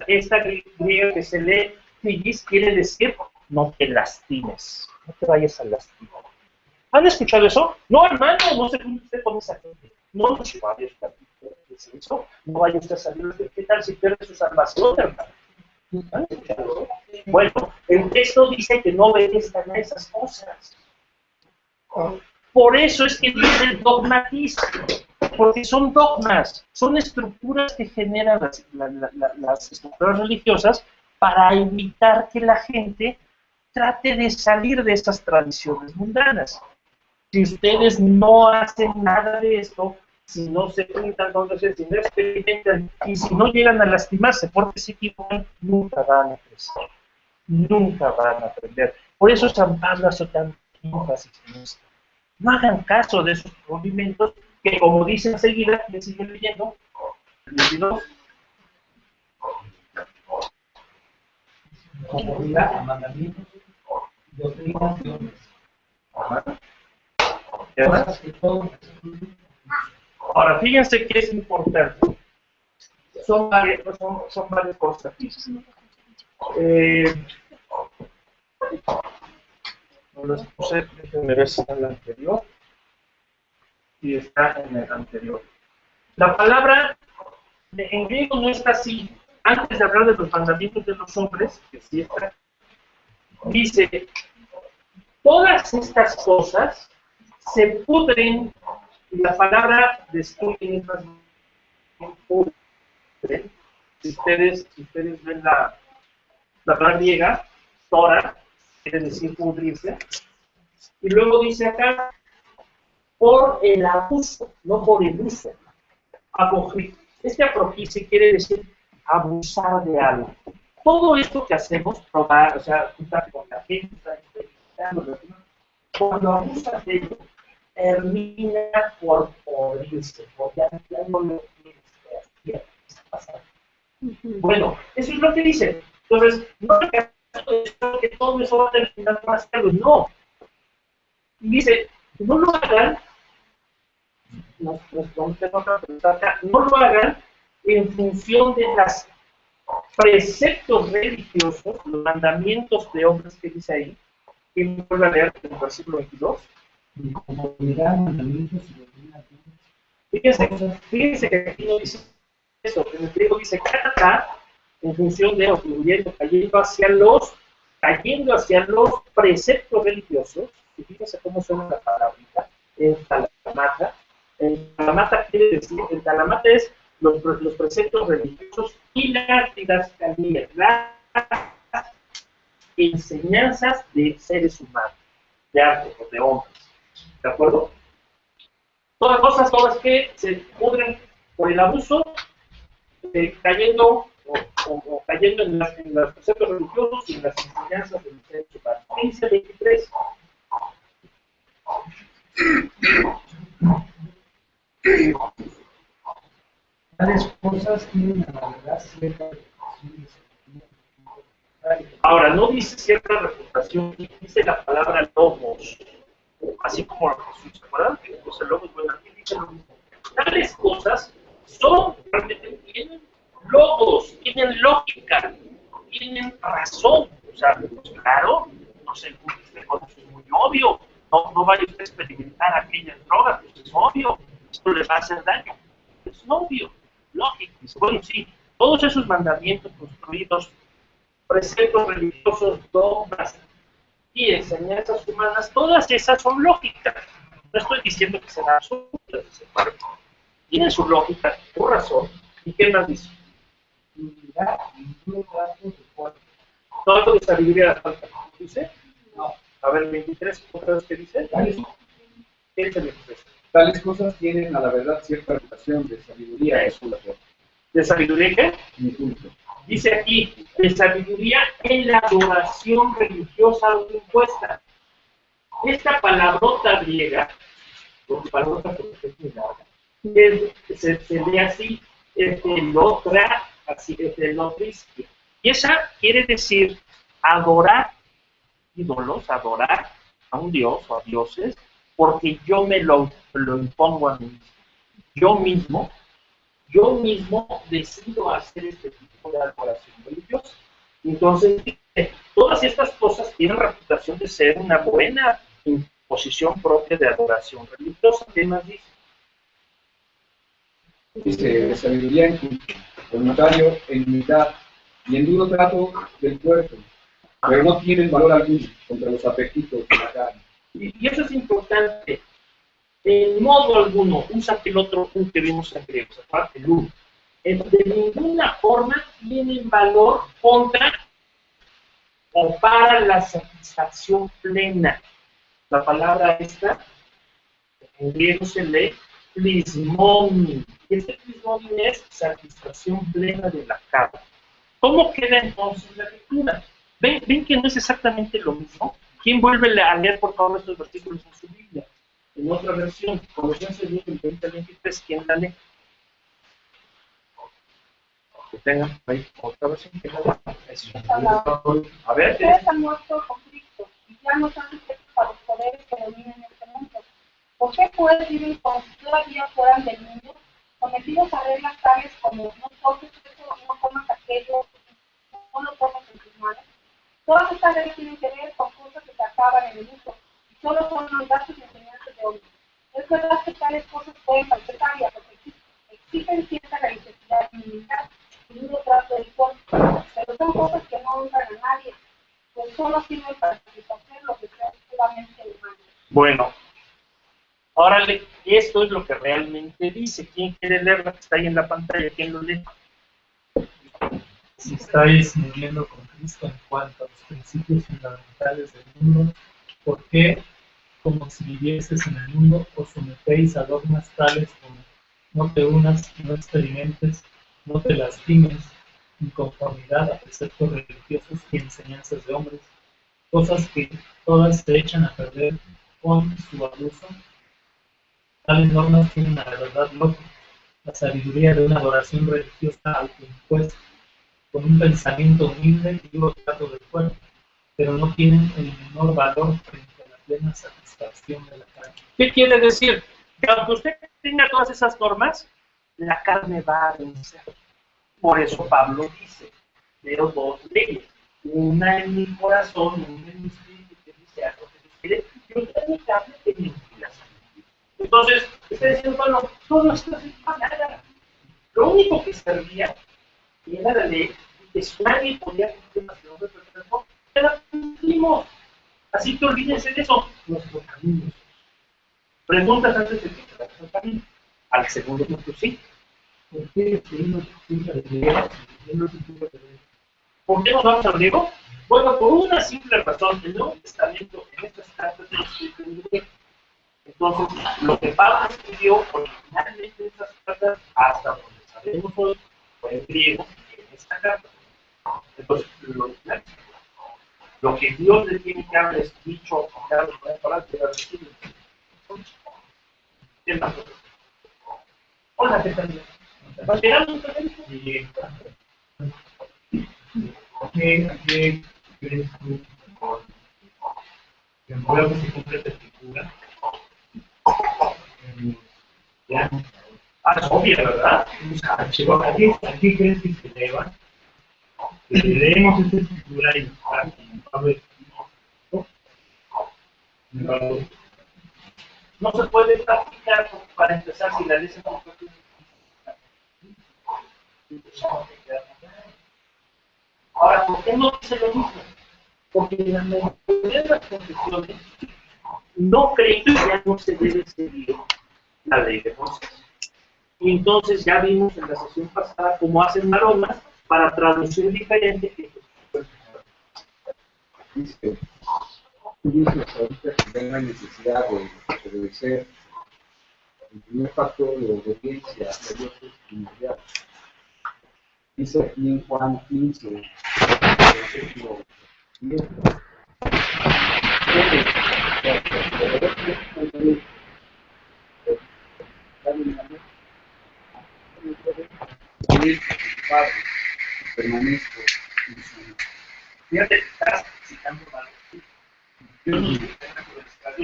esta griega que se lee, figis, quiere decir no te lastimes. No te vayas a lastimar. ¿Han escuchado eso? No, hermano, no se junte usted con esa gente. No vaya usted eso. No vaya usted a salir. ¿Qué tal si pierde su salvación, hermano? ¿Han escuchado eso? Bueno, el texto dice que no obedezcan a esas cosas. Por eso es que dice el dogmatismo, porque son dogmas, son estructuras que generan las estructuras religiosas para evitar que la gente trate de salir de estas tradiciones mundanas. Si ustedes no hacen nada de esto, si no se juntan con ustedes, si no experimentan y si no llegan a lastimarse porque se equivocan, nunca van a crecer, nunca van a aprender. Por eso San Pablo hace tanto énfasis en esto. No hagan caso de esos movimientos que, como dice enseguida, que sigue leyendo, el 22. Conformidad a mandamientos, doctrinas de hombres. Cosas que todos. Ahora, fíjense que es importante. Son varias cosas aquí. No las puse, déjenme ver si está en la anterior. Y está en el anterior. La palabra en griego no está así. Antes de hablar de los mandamientos de los hombres, que sí está, dice, todas estas cosas se pudren, y la palabra destruyen es más pudren. Si ustedes ven la palabra griega, tora, quiere decir pudrirse, y luego dice acá, por el abuso, no por el uso. Este apropiarse quiere decir abusar de algo. Todo esto que hacemos, probar, o sea, juntar con la gente, cuando abusas de ello, termina por podrirse, porque ya no lo quieres pasar. Bueno, eso es lo que dice. Entonces, no es que todo eso va a terminar más tarde, no. Dice, no lo hagan, no lo hagan en función de los preceptos religiosos, los mandamientos de hombres que dice ahí, que me vuelve a leer en el versículo 22. Fíjense que aquí no dice eso, en el griego dice cata, en función de ocurriendo, cayendo hacia los preceptos religiosos. Y fíjense cómo suena la palabrita, en talamata. En talamata quiere decir, en talamata es los preceptos religiosos y las didascalías, las enseñanzas de seres humanos, de arte o de hombres. ¿De acuerdo? Todas que se pudren por el abuso, cayendo o cayendo en los preceptos religiosos y en las enseñanzas de los seres humanos. 15:23. Tales cosas tienen a la verdad cierta reputación. Ahora, no dice cierta reputación, dice la palabra logos, así como Jesús, ¿se acuerdan? Entonces, logos, bueno, aquí dice lo mismo. Tales cosas realmente tienen logos, tienen lógica, tienen razón. O sea, pues claro, no sé, usted con eso es muy obvio. No vaya usted a experimentar aquellas drogas, pues es obvio. Esto le va a hacer daño. Es obvio, lógico. Bueno, sí, todos esos mandamientos construidos, preceptos religiosos, dogmas y enseñanzas humanas, todas esas son lógicas. No estoy diciendo que sean absurdas, tienen su lógica, su razón. ¿Y qué más dice? Todo lo de sabiduría la falta. ¿Dice? No. A ver, 23, ¿otra vez qué dice? ¿Qué dice 23? Tales cosas tienen a la verdad cierta reputación de sabiduría. ¿De sabiduría qué? Inculto. Dice aquí, de sabiduría en la adoración religiosa impuesta. Esta palabrota griega, palabrota porque es muy larga, se lee así, lotristia. Y esa quiere decir adorar ídolos, adorar a un dios o a dioses, porque yo me lo impongo a mí mismo. Yo mismo decido hacer este tipo de adoración religiosa. Entonces, todas estas cosas tienen reputación de ser una buena imposición propia de adoración religiosa. ¿Qué más dice? Dice, de sabiduría en culto, voluntario en unidad y en duro trato del cuerpo, pero no tienen valor alguno contra los apetitos de la carne. Y eso es importante. En modo alguno, usa el otro punto que vimos en griego, aparte el uno. De ninguna forma tienen valor contra o para la satisfacción plena. La palabra esta, en griego se lee plismonin. Y este plismonin es satisfacción plena de la carne. ¿Cómo queda entonces la lectura? ¿Ven que no es exactamente lo mismo? ¿Quién vuelve a leer, por favor, estos versículos en su Biblia? En otra versión, Colosenses 20:23, ¿quién la lee? Que tengan ahí otra versión. A ver. Ustedes han muerto con Cristo y ya no están sujetos a los poderes que dominan este mundo. ¿Por qué pues viven como si todavía fueran del mundo, sometidos a reglas tales como no toques eso, no comas aquello, no lo tomes en tus manos? Todas estas reglas tienen que ver con cosas que se acaban en el uso y solo son mandatos y enseñanzas de hombres. Es verdad que tales cosas pueden parecer sabias porque exigen cierta religiosidad y humildad y duro trato del cuerpo, pero son cosas que no honran a nadie, pues solo sirven para satisfacer lo que sea puramente humano. Bueno, ahora esto es lo que realmente dice. ¿Quién quiere leer la que está ahí en la pantalla? ¿Quién lo lee? Si estáis muriendo con Cristo en cuanto a los principios fundamentales del mundo, ¿por qué, como si vivieses en el mundo, os sometéis a dogmas tales como no te unas, no experimentes, no te lastimes, inconformidad a preceptos religiosos y enseñanzas de hombres, cosas que todas se echan a perder con su abuso? Tales normas tienen a la verdad lógica, la sabiduría de una adoración religiosa autoimpuesta, con un pensamiento humilde y duro trato del cuerpo, pero no tienen el menor valor frente a la plena satisfacción de la carne. ¿Qué quiere decir? Que aunque usted tenga todas esas normas, la carne va a vencer. Por eso Pablo dice, veo dos leyes, una en mi corazón, una en mi espíritu, que dice algo que Dios quiere, y otra en mi carne que me impide hacer. Entonces, está diciendo, bueno, todo esto es nada. Lo único que servía era la ley, que si nadie podía cumplir las normas del cuerpo, la cumplimos. Así que olvídense de eso. Nuestro camino. Preguntas antes de que te vayas al camino. Al segundo punto, sí. ¿Por qué seguimos siempre de leer? ¿Por qué nos vamos al griego? Bueno, por una simple razón. El Nuevo Testamento en estas cartas no se escribe en griego. Entonces, lo que Pablo escribió originalmente en estas cartas, hasta donde sabemos hoy, fue en griego en esta carta. Entonces, lo original, lo que Dios le tiene que haber dicho a Carlos para palabras, era decirle. ¿Qué más? Hola, ¿qué tal? ¿Vas llegando un teléfono? ¿Qué crees tú que luego se cumple esta escritura? Ya. Es obvio, ¿verdad? ¿Aquí crees que se eleva? Que leemos esta escritura y Pablo No se puede practicar para empezar si la ley se convierte en Ahora, ¿por qué no dice lo mismo? Porque la mayoría de las confesiones no creen que ya no se debe seguir la ley de Moisés. Y entonces ya vimos en la sesión pasada cómo hacen maromas para traducir diferente que Dice, tú dices ahorita que no hay necesidad de obedecer. El primer factor de obediencia a Dios es primordial. Dice aquí en Juan 15, versículo 10. Permanezco en su amor. fíjate que estás citando mal. Yo no estoy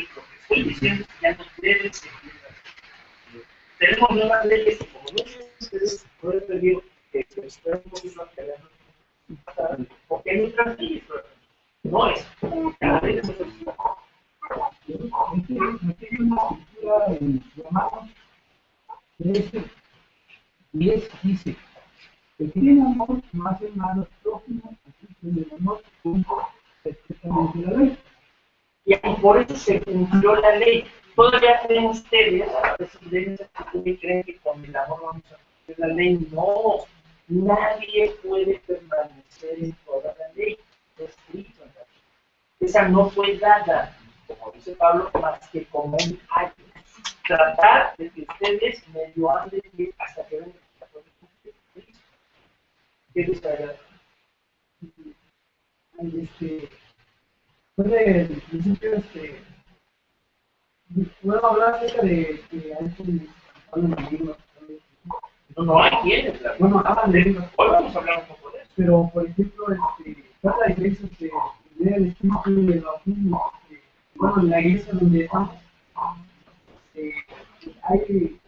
lo que estoy diciendo es que ya no deben seguir las leyes. Tenemos nuevas leyes y como no sé ustedes, no he pedido que se esperen un poquito a que vean porque hay otras leyes, no es cada ley es otra. Aquí hay una escritura en Romanos 13, 10 dice: el que tiene amor más hermano al prójimo, así que el amor cumple perfectamente la ley. Y por eso se cumplió la ley. Todavía creen ustedes, a veces creen que con el amor vamos a cumplir la ley. No, nadie puede permanecer en toda la ley. Está escrito en la ley. Esa no fue dada, como dice Pablo, más que como un acto. Tratar de que ustedes medio anden bien hasta que vengan a cumplir. ¿Qué dice allá? Puede, en principio, puedo hablar acerca de que a veces hablan de libros. No hay quienes. Bueno, hablan de libros, Hoy vamos a hablar un poco de eso. pero por ejemplo, ¿cuál es la diferencia entre leer el espíritu y el bautismo? Bueno, en la iglesia donde estamos, hay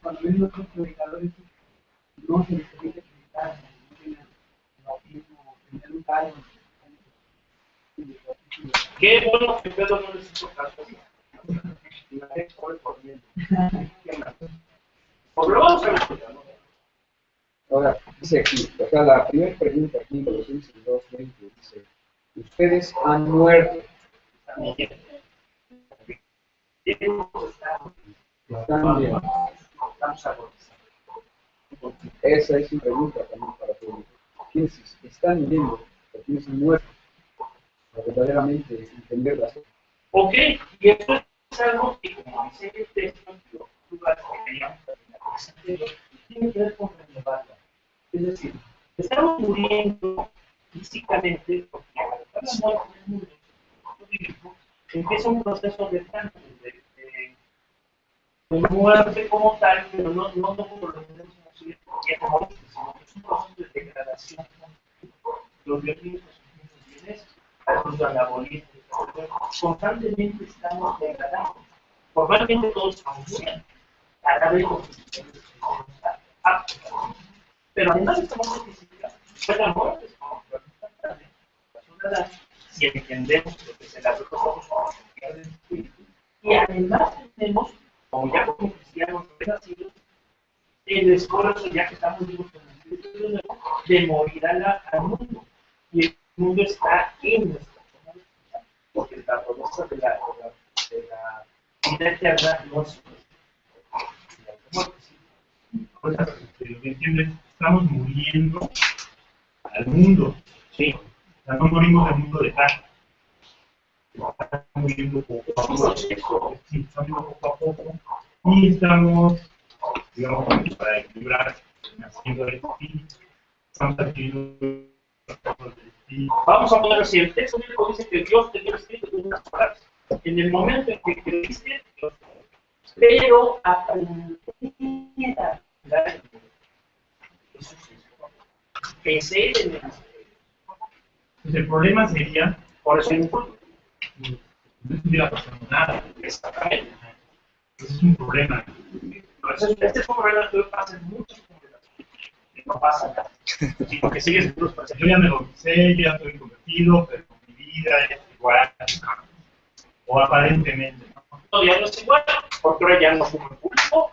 cuando ven otros predicadores, no se les permite predicar, no tienen el bautismo en el lugar. Qué bueno que Pedro no les hizo caso. La gente corre corriendo. Por lo vamos a ver. Ahora, dice aquí, o sea, la primera pregunta aquí en Colosenses 2:20 dice, ustedes han muerto. Están bien. Estamos agonizados. Esa es una pregunta también para todos. ¿Quiénes están viviendo o quiénes han muerto? Para verdaderamente entender las cosas. Ok, y esto es algo que, como dice el texto, tú vas a tiene que ver con renovarla. Es decir, estamos muriendo físicamente porque cada muerte del mundo empieza un proceso de cambio, de muerte como tal, pero no como lo tenemos en la ciudad, sino que es un proceso de degradación. Los biológicos son bienes, los anabolismos, constantemente estamos degradando. Formalmente todos estamos bien, cada vez los sistemas aptos. Pero además estamos necesitando, la muerte es como si entendemos lo que se la somos del espíritu. Y además tenemos, como ya como cristianos renacidos, el esfuerzo, ya que estamos vivos con el espíritu de nuevo, de morir al mundo. Y el mundo está en nuestra forma, porque la promesa de la vida eterna no es ¿Entiendes? Estamos muriendo al mundo. sí. O sea, no morimos al mundo de carne. Estamos muriendo poco a poco. Sí, estamos muriendo poco a poco. Y estamos, digamos, para equilibrar el nacimiento del espíritu. Estamos adquiriendo los cosas del espíritu. Vamos a poner así, el texto bíblico dice que Dios te dio el espíritu en unas palabras. En el momento en que creíste, Dios te dio. Pero aprendí a dar el mundo. Eso sí, pensé en el Pues el problema sería, por eso hay un fruto. no estuviera pasando nada. Exactamente. Ese es un problema. Entonces, este es un problema que pasa en muchas congregaciones. No pasa nada. Sino que sigues en los Yo ya me bauticé, yo ya estoy convertido, pero mi vida es igual. O aparentemente, ¿no? Todavía no es igual, porque ahora ya no fumo en público.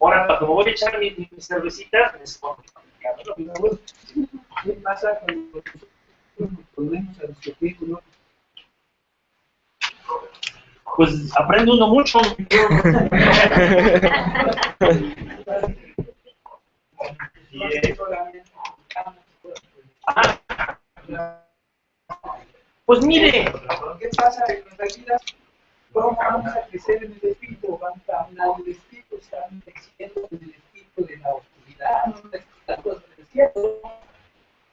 Ahora, cuando me voy a echar mis cervecitas, me escondo. ¿Qué pasa cuando volvemos a nuestro currículo? Pues aprende uno mucho. Pues mire, ¿Qué pasa en nuestra vida? ¿Cómo vamos a crecer en el espíritu? Vamos a hablar del espíritu, estamos exigiendo en el espíritu de la oscuridad, no necesitamos del desierto.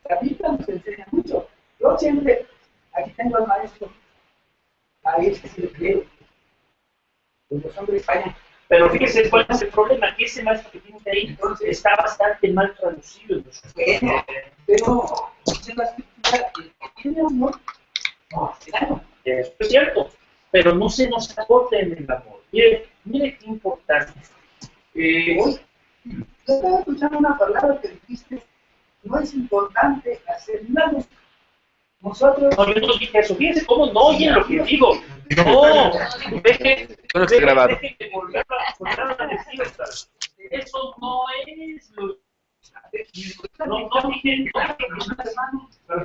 La Biblia nos enseña mucho. Yo siempre, aquí tengo al maestro, a este sí le creo. Los hombres fallan. pero fíjese cuál es el problema, que ese maestro que tiene ahí está bastante mal traducido en los Pero dice la escritura, el que tiene amor, no hace daño. Eso es cierto, pero no se nos agote en el amor. Mire qué importante. Hoy, yo estaba escuchando una palabra que dijiste, no es importante hacer nada. Nosotros, No, yo no dije eso. Fíjense cómo no oyen lo que digo. No, deje que volver a decir estas. Eso no es lo. No dije. Pero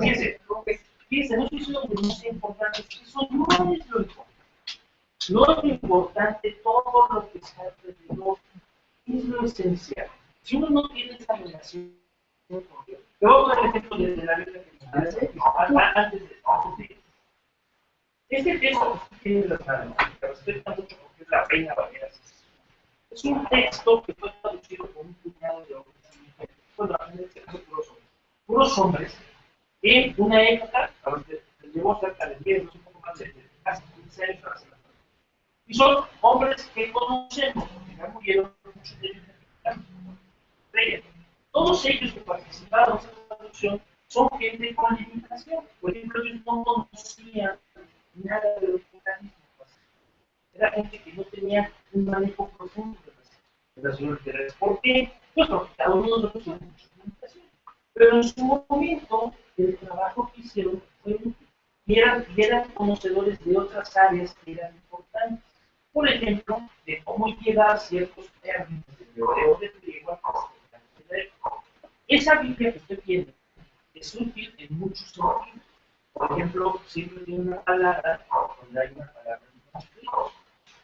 fíjense, no estoy diciendo que no sea importante. Eso no es lo importante. No es lo importante todo lo que está alrededor. Es lo esencial. Si uno no tiene esa relación con Dios, te voy a poner el ejemplo de la Biblia que antes de este texto que tiene las manos, que respeta mucho porque es la Reina Valera. Es un texto que fue traducido por un puñado de hombres. Bueno, en este caso puros hombres, en una época, a donde llegó cerca de 10, un poco más de casi 15 años. Y son hombres que conocemos, que ya murieron, muchos de ellos. Todos ellos que participaron en esta traducción son gente con limitación. Por ejemplo, ellos no conocían nada de los organismos. Era gente que no tenía un manejo profundo de las literarias. ¿Por qué? Pues porque cada uno de nosotros tiene muchas limitaciones. Pero en su momento, el trabajo que hicieron fue útil. Y eran conocedores de otras áreas que eran importantes. Por ejemplo, de cómo llevar ciertos términos de hebreo, de griego, al castellano. Esa Biblia que usted tiene es útil en muchos sentidos. Por ejemplo, siempre tiene una palabra donde hay una palabra más rica.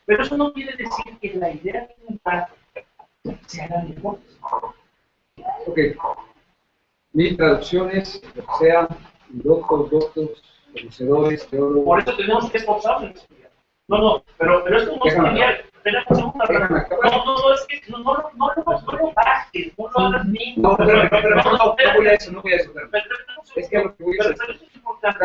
Pero eso no quiere decir que la idea que imparte sea la mejor. Ok. Mis traducciones, lo que sean doctos, conocedores, teólogos. Por eso tenemos que esforzarnos en estudiar. No, pero esto no es genial. Tenemos una palabra. No, es que no lo bajes, no lo hagas mismo. No voy a eso. Es que lo que voy a Pero hacer. esto es importante.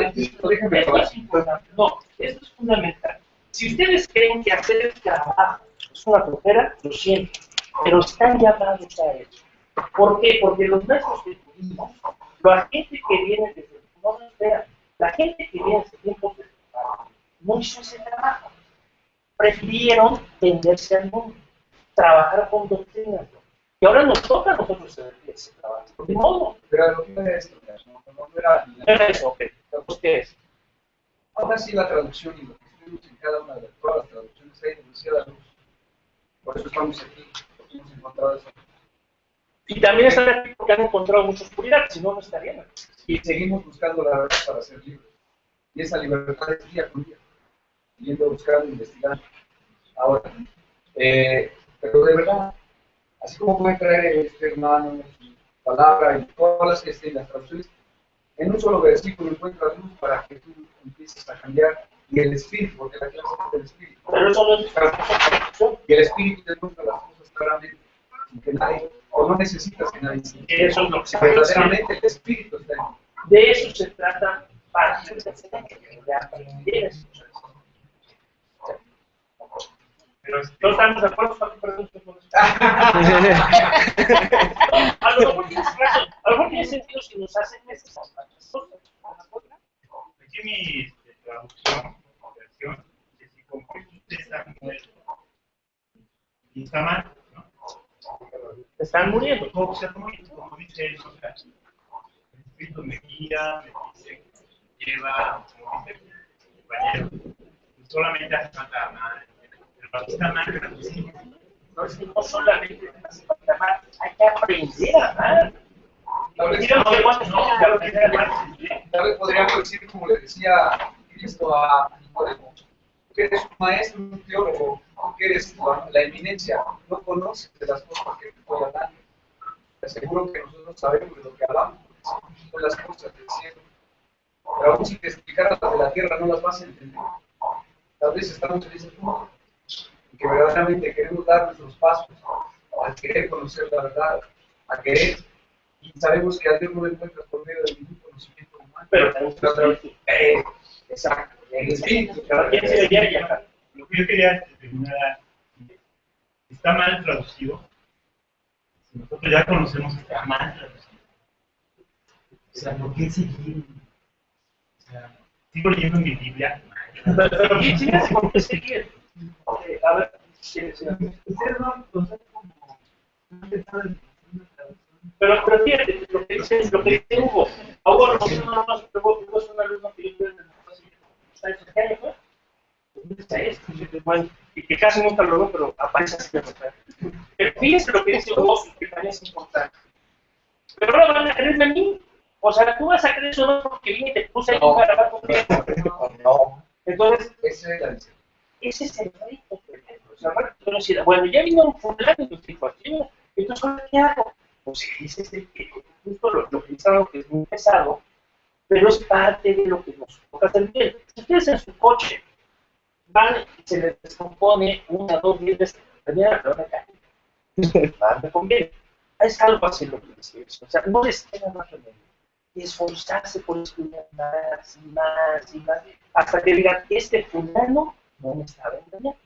Déjame Esto acabar. es importante. No, esto es fundamental. Si ustedes creen que hacer el trabajo es una flojera, lo siento. Pero están llamados a eso. ¿Por qué? Porque los maestros que tuvimos, la gente que viene desde no nos vean, La gente que viene en ese tiempo no hizo ese trabajo. Prefirieron venderse al mundo, trabajar con doctrinas. Y ahora nos toca a nosotros hacer ese trabajo. De modo. Pero lo que era esto, no era Era eso, ok. Entonces, ¿qué es? ahora sí la traducción y lo que escribimos en cada una de todas las traducciones hay demasiada luz. Por eso estamos aquí, porque hemos encontrado eso. Y también están aquí porque han encontrado mucha oscuridad, si no, no estarían aquí. Y seguimos buscando la verdad para ser libres. Y esa libertad es día con día, yendo, buscando, investigando. Ahora, pero de verdad, así como pueden traer hermano, palabra y todas las traducciones, en un solo versículo encuentras luz para que tú empieces a cambiar. Y el espíritu, porque la clase es del espíritu. Pero eso no es traducción. Y el espíritu te muestra las cosas claramente, sin que nadie, o no necesitas que nadie se Eso es lo que se verdaderamente el espíritu está en. De eso se trata parte de aprender eso. Pero no estamos de acuerdo con tu pregunta. A lo mejor tienes razón. A lo mejor tiene sentido si nos hacen esas cosas. Aquí mi traducción, versión, que si conflictos están muertos y está mal, ¿no? Están muriendo. Como dice él, o sea, el espíritu me guía, me dice, lleva, como dice el compañero, y solamente hace falta amar. Pero está mal, pero sí. No es que no solamente hace falta amar, hay que aprender a amar. Mira lo que cuando no aprender a amar. Tal vez podríamos decir, como le decía Cristo a Nicodemo, que eres un maestro, un teólogo, que eres la eminencia, no conoces de las cosas que te estoy hablando. Te aseguro que nosotros sabemos de lo que hablamos, son las cosas del cielo. Pero aún si te explicaras las de la tierra, no las vas a entender. Tal vez estamos en ese punto, y que verdaderamente queremos dar nuestros pasos al querer conocer la verdad, a querer. Y sabemos que a Dios no lo encuentras por medio de ningún conocimiento humano. Pero tenemos que hacer exacto, el espíritu. Cada quien se debería viajar. Lo que yo quería terminar está mal traducido. Si nosotros ya conocemos que está mal traducido. O sea, ¿por qué seguir? O sea, sigo leyendo mi Biblia. Pero ¿quién sigue? ¿Por qué seguir? A ver, Ustedes no conocen como no pensaban en una traducción. pero fíjate, lo que dice Hugo. A Hugo lo que no nos pegó, es un alumno que yo tuve en el ¿sabes qué año fue? Bueno, y que casi nunca lo veo, pero aparece así de repente. Pero fíjense lo que dice Hugo, que también es importante. Pero ahora van a creerme a mí. O sea, tú vas a creer eso no porque vine y te puse ahí un garabato contigo. No. Entonces, Ese es el reto, por ejemplo. O sea, bueno, ya vino un fulano y nos dijo aquí, entonces, ¿ahora qué hago? Pues ese es justo lo que dice algo que es muy pesado, pero es parte de lo que nos toca hacer bien. Si ustedes en su coche van y se les descompone 1, 2, 10 veces, termina la calle. Me conviene. Es algo así lo que dice eso. O sea, no les queda más remedio. Y esforzarse por estudiar más y más y más, hasta que digan, este fulano no me estaba engañando.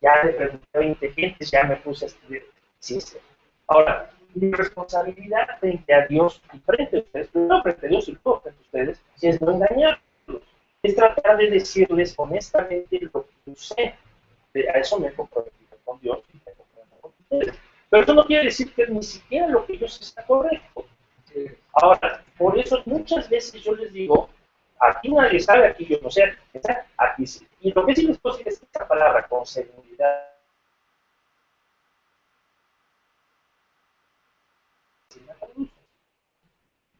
Ya le pregunté a 20 gentes, ya me puse a estudiar. Sí, sí. Ahora, mi responsabilidad frente a Dios y frente a ustedes, no frente a Dios y luego frente a ustedes, es no engañarlos. Es tratar de decirles honestamente lo que yo sé. A eso me he comprometido con Dios y me he comprometido con ustedes. Pero eso no quiere decir que ni siquiera lo que yo sé está correcto. Ahora, por eso muchas veces yo les digo, aquí nadie sabe, aquí yo no sé, aquí sí. Y lo que sí les puedo decir es que esta palabra con seguridad,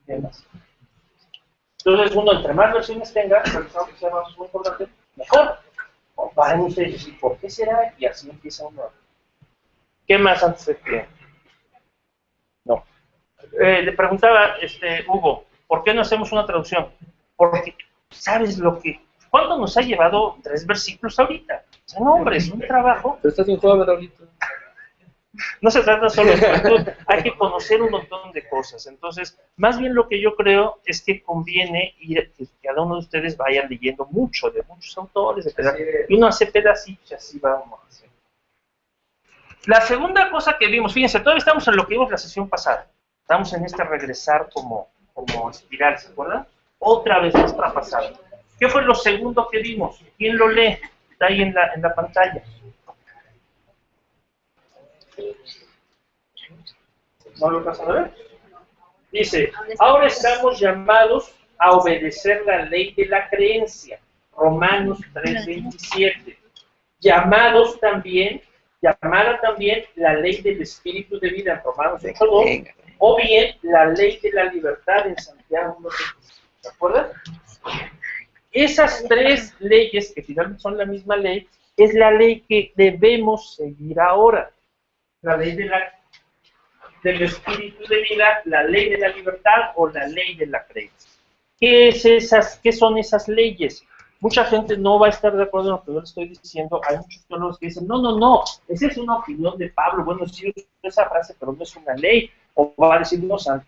entonces uno entre más versiones tenga, que sea más importante, mejor. Van ustedes y decir, ¿por qué será? Y así empieza uno. ¿Qué más antes de que? No. Le preguntaba Hugo, ¿por qué no hacemos una traducción? Porque, ¿sabes lo que? ¿Cuánto nos ha llevado 3 versículos ahorita? O sea, no, hombre, es un trabajo. Pero estás bien joven ahorita. No se trata solo de juventud, hay que conocer un montón de cosas. Entonces, más bien lo que yo creo es que conviene ir, que cada uno de ustedes vayan leyendo mucho, de muchos autores, etc. Y uno hace pedacitos y así vamos haciendo. La segunda cosa que vimos, fíjense, todavía estamos en lo que vimos la sesión pasada. Estamos en este regresar como espiral, ¿se acuerdan? Otra vez nuestra pasada. ¿Qué fue lo segundo que vimos? ¿Quién lo lee? Está ahí en la pantalla. ¿No lo vas a ver? Dice, ahora estamos llamados a obedecer la ley de la creencia. Romanos 3:27. Llamada también la ley del espíritu de vida en Romanos 8:2, o bien la ley de la libertad en Santiago 1:25. ¿Se acuerdan? Esas tres leyes, que finalmente son la misma ley, es la ley que debemos seguir ahora. La ley del espíritu de vida, la ley de la libertad o la ley de la creencia. ¿Qué son esas leyes? Mucha gente no va a estar de acuerdo en lo que yo les estoy diciendo. Hay muchos teólogos que dicen, no, esa es una opinión de Pablo. Bueno, sí, esa frase, pero no es una ley. O va a decir, no, Santo,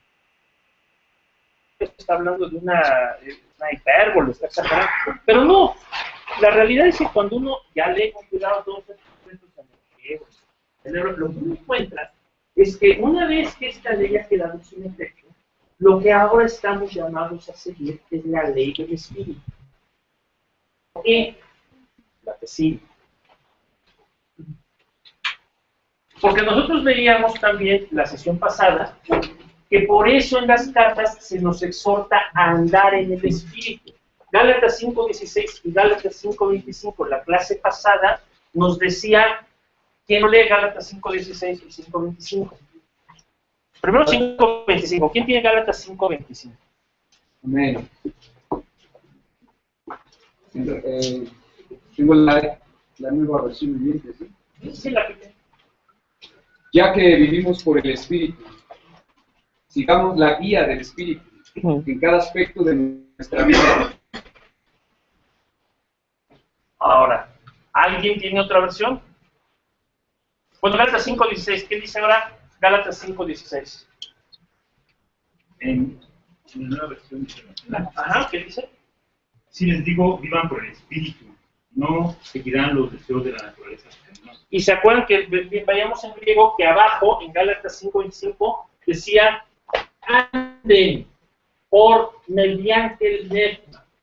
está hablando de una hipérbole, está exagerando. Pero no, la realidad es que cuando uno ya lee con cuidado todos estos textos en el lo que uno encuentra es que una vez que esta ley ha quedado sin efecto, lo que ahora estamos llamados a seguir es la ley del espíritu. ¿Qué? La que sigue. Porque nosotros veíamos también la sesión pasada que por eso en las cartas se nos exhorta a andar en el espíritu. Gálatas 5:16 y Gálatas 5:25, la clase pasada, nos decía, ¿quién lee Gálatas 5:16 y 5:25? Primero 5:25. ¿Quién tiene Gálatas 5:25? Amén. Tengo la nueva versión viviente, ¿sí? Sí, la que Ya que vivimos por el Espíritu, sigamos la guía del Espíritu en cada aspecto de nuestra vida. Ahora, ¿alguien tiene otra versión? Bueno, Gálatas 5:16. ¿Qué dice ahora Gálatas 5:16? En la nueva versión internacional. Ajá, ¿qué dice? Si les digo, vivan por el espíritu, no seguirán los deseos de la naturaleza pecaminosa. Y se acuerdan que vayamos en griego que abajo, en Gálatas 5:25, decía, anden por mediante el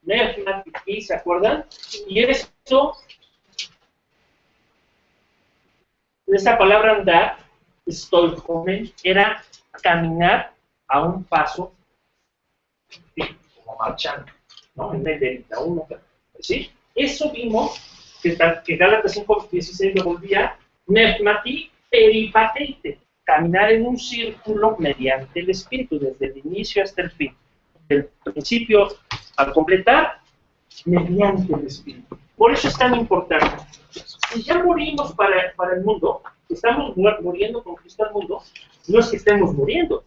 nerfma, ¿se acuerdan? Y esto, esa palabra andar, estoy era caminar a un paso, como marchando, ¿no? En vez de a uno, ¿sí? Eso vimos que Gálatas 5:16 lo volvía nerfmati peripateite, caminar en un círculo mediante el espíritu, desde el inicio hasta el fin. Del principio al completar, mediante el espíritu. Por eso es tan importante. Si ya morimos para el mundo, estamos muriendo con Cristo al mundo, no es que estemos muriendo,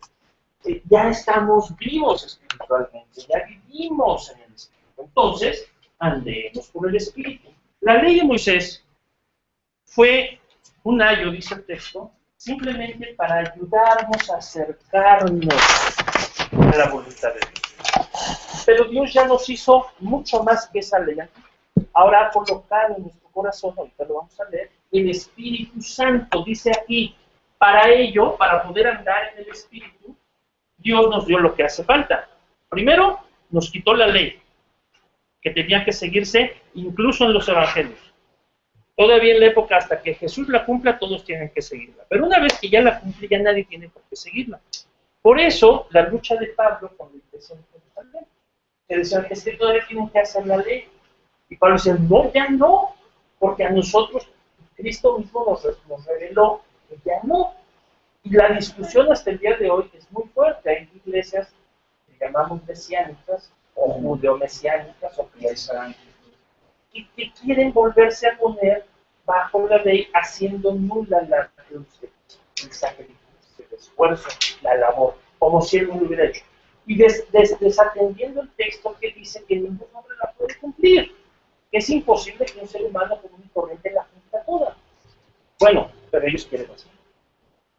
ya estamos vivos espiritualmente, ya vivimos en el espíritu. Entonces, andemos por el espíritu. La ley de Moisés fue un ayo, dice el texto, simplemente para ayudarnos a acercarnos a la voluntad de Dios. Pero Dios ya nos hizo mucho más que esa ley. Ahora ha colocado en nuestro corazón, ahorita lo vamos a leer, el Espíritu Santo, dice aquí, para ello, para poder andar en el Espíritu, Dios nos dio lo que hace falta. Primero, nos quitó la ley, que tenía que seguirse incluso en los evangelios. Todavía en la época hasta que Jesús la cumpla, todos tienen que seguirla. Pero una vez que ya la cumple, ya nadie tiene por qué seguirla. Por eso, la lucha de Pablo con la iglesia de Jerusalén, que decían, es que todavía tienen que hacer la ley. Y Pablo decía, no, ya no, porque a nosotros Cristo mismo nos reveló que ya no. Y la discusión hasta el día de hoy es muy fuerte. Hay iglesias que llamamos mesiánicas, o judeomesiánicas, o cristianas, y que quieren volverse a poner bajo la ley, haciendo nula la cruz, el sacrificio, el esfuerzo, la labor, como si él no lo hubiera hecho. Y desatendiendo el texto que dice que ningún hombre la puede cumplir. Es imposible que un ser humano común y corriente la cumpla toda. Bueno, pero ellos quieren hacer.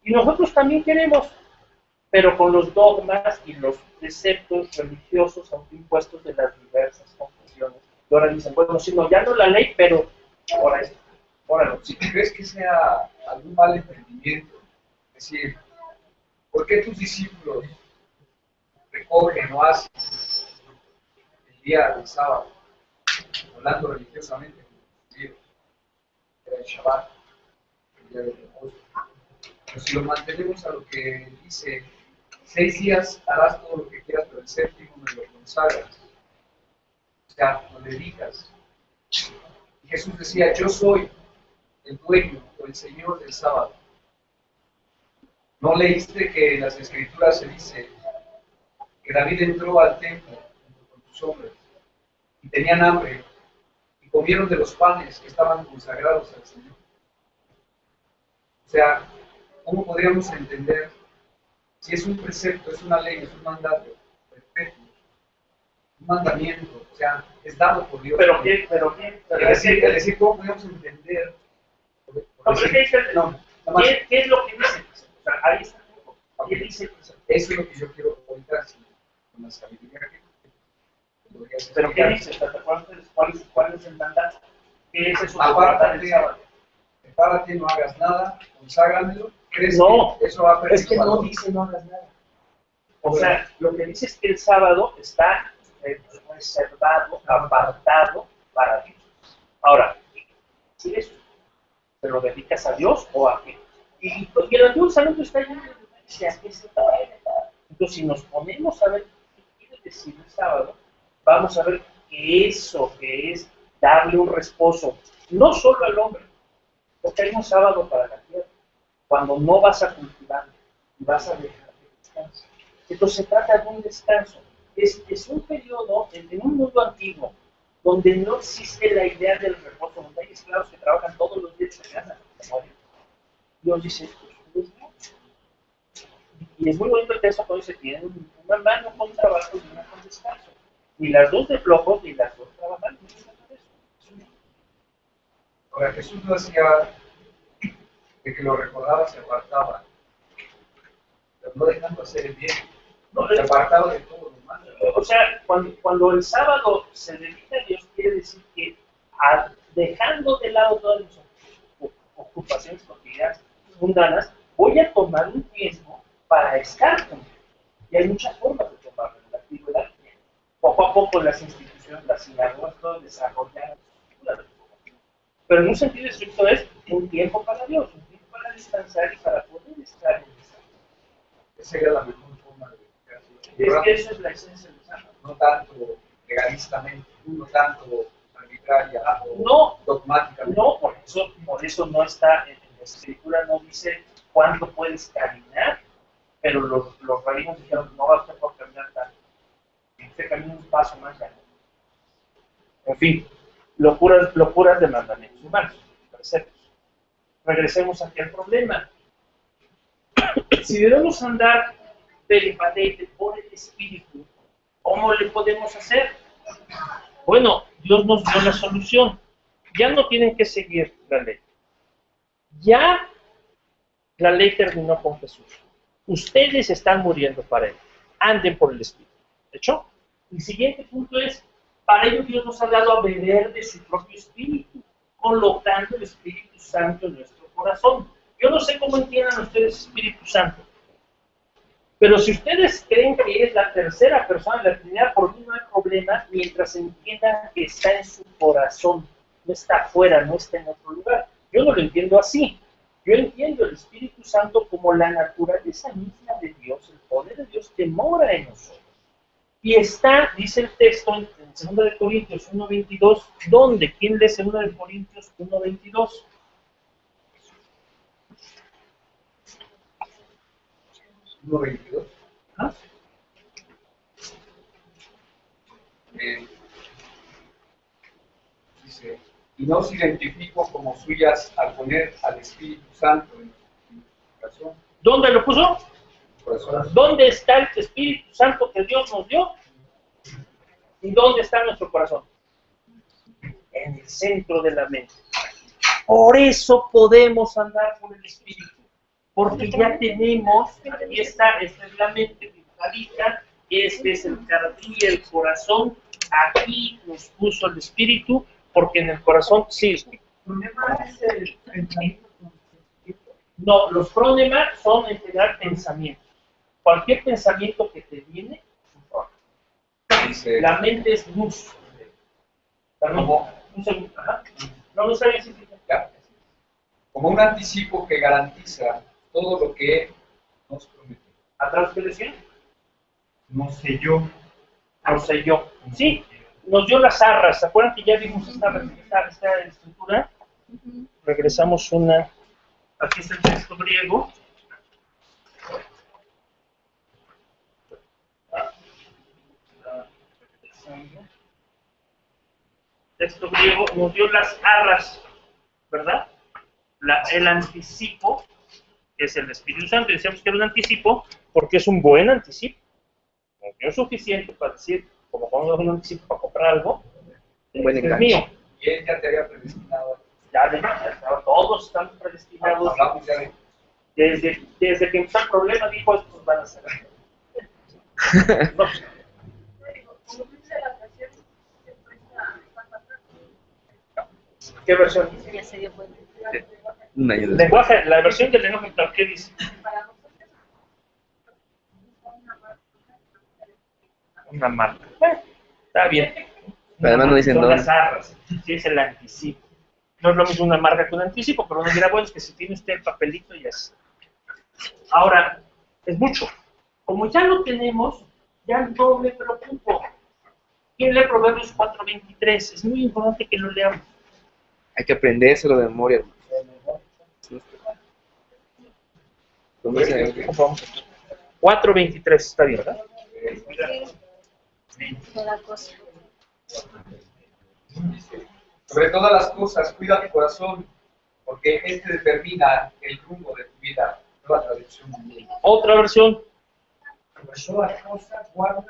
Y nosotros también queremos, pero con los dogmas y los preceptos religiosos autoimpuestos de las diversas confesiones. Y ahora dicen, bueno, si no, ya no la ley, pero ahora esto. Ahora, si crees que sea algún mal entendimiento, es decir, ¿por qué tus discípulos recogen o hacen día del sábado, hablando religiosamente, era el Shabbat, el día del reposo. Pero si lo mantenemos a lo que dice, 6 días harás todo lo que quieras, pero el séptimo me lo consagras. O sea, lo dedicas. Y Jesús decía, yo soy el dueño o el Señor del sábado. ¿No leíste que en las Escrituras se dice que David entró al templo con sus hombres y tenían hambre y comieron de los panes que estaban consagrados al Señor? O sea, ¿cómo podríamos entender si es un precepto, es una ley, es un mandato perpetuo, un mandamiento, o sea, es dado por Dios? Pero Es decir, ¿cómo podemos entender? ¿Qué es lo que dice? O sea, ahí está. ¿Qué dice? Eso es lo que yo quiero ahorita con la sabiduría que podría ser. ¿Pero qué dice? ¿Cuál es el mandato? ¿Qué es eso? Prepárate, no hagas nada, conságramelo. ¿Crees No, que eso va a perder es que no valor? dice no hagas nada. O sea, lo que dice es que el sábado está reservado, apartado para Dios. Ahora, ¿sí eso? ¿Te lo dedicas a Dios o a qué? Y el Antiguo Testamento está lleno de detalles, ¿a qué se va a dedicar? Entonces, si nos ponemos a ver qué quiere decir el sábado, vamos a ver que eso que es darle un reposo, no solo al hombre, porque hay un sábado para la tierra, cuando no vas a cultivar y vas a dejar que descanse. Entonces se trata de un descanso. Es un periodo en un mundo antiguo donde no existe la idea del reposo, donde hay esclavos que trabajan todos los días y ganan. Dios dice, pues no. Y es muy bonito el texto cuando dice, tienen una mano con trabajo y una con descanso. Ni las dos de flojos, ni las dos trabajan, no es eso. Ahora, Jesús no hacía de que lo recordaba, se apartaba, pero no dejando hacer el bien, No, se apartaba de todo lo malo. O sea, cuando el sábado se dedica a Dios, quiere decir que dejando de lado todas las ocupaciones cotidianas, mundanas, voy a tomar un tiempo para estar con Dios. Y hay muchas formas de tomarlo en la antigüedad. Poco a poco las instituciones, las sinagogas, todo desarrollan. Pero en un sentido estricto es un tiempo para Dios, un tiempo para descansar y para poder estar en esa. Esa sería la mejor forma de Es que eso es la esencia del sábado. no tanto legalistamente, no tanto arbitraria o No, dogmáticamente. no, por eso no está en la escritura, no dice cuánto puedes caminar, pero los rabinos dijeron, no vas a poder caminar tanto. Usted camina un paso más allá. En fin, locuras de mandamientos humanos, preceptos. Regresemos aquí al problema. Si debemos andar peripatéite por el Espíritu, ¿cómo le podemos hacer? Bueno, Dios nos dio la solución. Ya no tienen que seguir la ley. Ya la ley terminó con Jesús. Ustedes están muriendo para Él. Anden por el Espíritu. ¿De hecho? El siguiente punto es, para ello Dios nos ha dado a beber de su propio Espíritu, colocando el Espíritu Santo en nuestro corazón. Yo no sé cómo entiendan ustedes Espíritu Santo, pero si ustedes creen que es la tercera persona de la Trinidad, por mí no hay problema, mientras entiendan que está en su corazón, no está afuera, no está en otro lugar. Yo no lo entiendo así. Yo entiendo el Espíritu Santo como la naturaleza misma de Dios, el poder de Dios que mora en nosotros. Y está, dice el texto en 2 de Corintios 1:22, ¿dónde? ¿Quién lee 2 de Corintios 1:22? ¿1:22? ¿Ah? Dice, y no os identifico como suyas al poner al Espíritu Santo en mi corazón. ¿Dónde lo puso? ¿Dónde está el Espíritu Santo que Dios nos dio? ¿Y dónde está nuestro corazón? En el centro de la mente. Por eso podemos andar por el Espíritu. Porque ya tenemos, aquí está, esta es la mente pintadita, este es el carril, el corazón, aquí nos puso el Espíritu, porque en el corazón, sí. El problema es el pensamiento. No, los prónemas son en general pensamientos. Cualquier pensamiento que te viene es un prónema. dice, La mente es luz. Un segundo. Ajá. No, no está bien. Sí, sí. como un anticipo que garantiza todo lo que nos prometió. ¿A través de decía? No sé yo. No sé yo. Sí, nos dio las arras. ¿Se acuerdan que ya vimos esta estructura? Regresamos una. Aquí está el texto griego. Texto griego nos dio las arras, ¿verdad? El anticipo, que es el Espíritu Santo. Decíamos que era un anticipo porque es un buen anticipo. No es suficiente para decir, como cuando un anticipo para comprar algo, Un buen es enganche. mío. Y él ya te había predestinado. Ya además, todos están predestinados. Hablamos ya de Desde que empezó el problema, dijo, estos van a ser. No, ¿qué versión? Ya se dio cuenta. Un año después. Lenguaje, la versión del lenguaje actual, ¿qué dice? Una marca. Está bien. Además no dicen Son dónde. las arras, sí es el anticipo. No es lo mismo una marca que un anticipo, pero uno dirá, bueno, es que si tiene usted el papelito ya es. Ahora, es mucho. Como ya lo tenemos, ya no me preocupo. ¿Quién lee Proverbios 4:23? Es muy importante que lo leamos. Hay que aprendérselo de memoria, hermano. ¿Cómo dice? 4:23, está bien, ¿verdad? Toda cosa. sobre todas las cosas, cuida tu corazón, porque este determina el rumbo de tu vida. Nueva traducción. Otra versión. Sobre toda cosa, guarda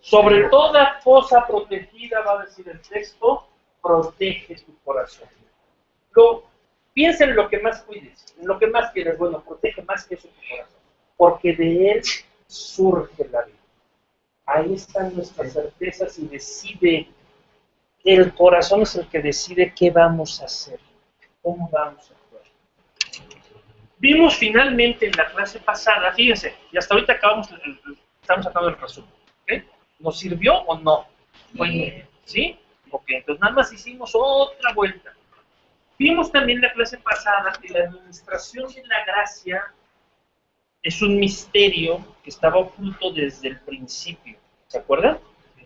Sobre toda cosa protegida, va a decir el texto, protege tu corazón. Piensa en lo que más cuides, en lo que más quieres. Bueno, protege más que eso tu corazón, porque de él surge la vida. Ahí están nuestras certezas y decide, el corazón es el que decide qué vamos a hacer, cómo vamos a actuar. Vimos finalmente en la clase pasada, fíjense, y hasta ahorita estamos acabando el resumen, ¿ok? ¿Nos sirvió o no? ¿Sí? Ok, entonces nada más hicimos otra vuelta. Vimos también la clase pasada que la administración de la gracia es un misterio que estaba oculto desde el principio. ¿Se acuerdan?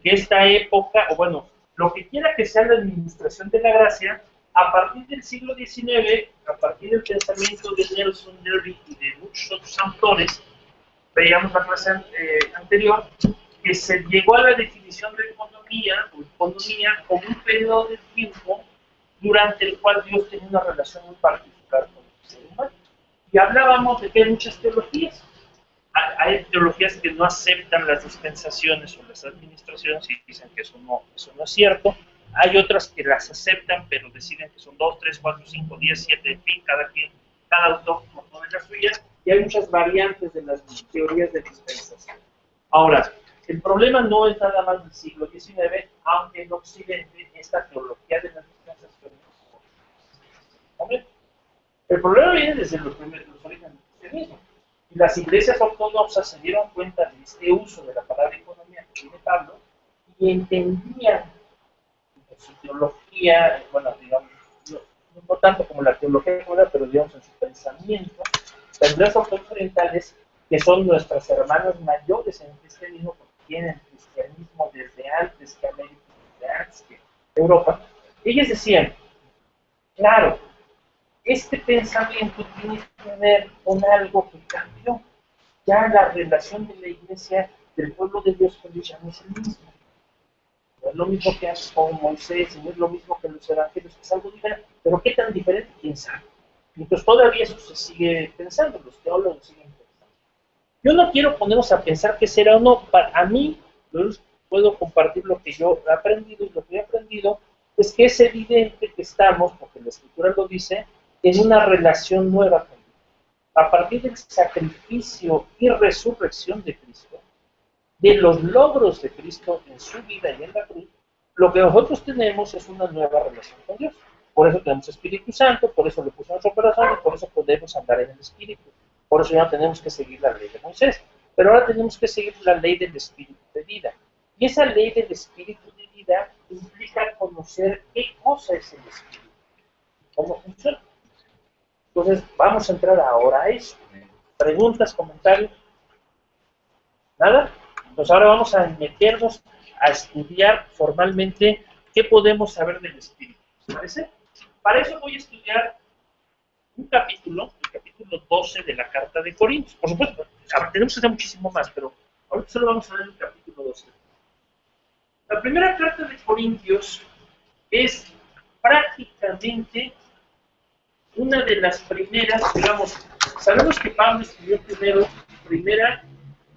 Que esta época, o bueno, lo que quiera que sea la administración de la gracia, a partir del siglo XIX, a partir del pensamiento de Nelson Derby y de muchos otros autores, veíamos la clase anterior, que se llegó a la definición de economía como un periodo de tiempo durante el cual Dios tenía una relación muy particular con el ser humano. Y hablábamos de que hay muchas teologías. Hay teologías que no aceptan las dispensaciones o las administraciones y dicen que eso no es cierto. Hay otras que las aceptan, pero deciden que son 2, 3, 4, 5, 10, 7, en fin, cada autor propone las suyas. Y hay muchas variantes de las teorías de dispensación. Ahora, el problema no es nada más del siglo XIX, aunque en Occidente esta teología de las dispensaciones. ¿Hombre? El problema viene desde los orígenes del cristianismo. Y las iglesias ortodoxas se dieron cuenta de este uso de la palabra economía que tiene Pablo y entendían en su teología, bueno, digamos, no tanto como la teología, pero digamos en su pensamiento, las iglesias ortodoxas orientales, que son nuestras hermanas mayores en el cristianismo, porque tienen el cristianismo desde antes que América, desde antes que Europa, ellas decían, claro, este pensamiento tiene que ver con algo que cambió. Ya la relación de la iglesia, del pueblo de Dios con Dios ya no es el mismo. No es lo mismo que hace con Moisés, no es lo mismo que los evangelios, que es algo diferente. Pero ¿qué tan diferente? ¿Quién sabe? Y entonces todavía eso se sigue pensando, los teólogos siguen pensando. Yo no quiero ponernos a pensar qué será o no. A mí, yo puedo compartir lo que yo he aprendido, y lo que he aprendido es que es evidente que estamos, porque la Escritura lo dice, en una relación nueva con Dios. A partir del sacrificio y resurrección de Cristo, de los logros de Cristo en su vida y en la cruz, lo que nosotros tenemos es una nueva relación con Dios. Por eso tenemos Espíritu Santo, por eso le puso nuestro corazón y por eso podemos andar en el Espíritu. Por eso ya no tenemos que seguir la ley de Moisés. Pero ahora tenemos que seguir la ley del espíritu de vida. Y esa ley del espíritu de vida implica conocer qué cosa es el espíritu, cómo funciona. Entonces, vamos a entrar ahora a eso. ¿Preguntas, comentarios? ¿Nada? Entonces ahora vamos a meternos a estudiar formalmente qué podemos saber del espíritu. ¿Les parece? Para eso voy a estudiar un capítulo, el capítulo 12 de la Carta de Corintios. Por supuesto, tenemos que hacer muchísimo más, pero ahorita solo vamos a ver el capítulo 12. La primera Carta de Corintios es prácticamente una de las primeras, digamos, sabemos que Pablo escribió primera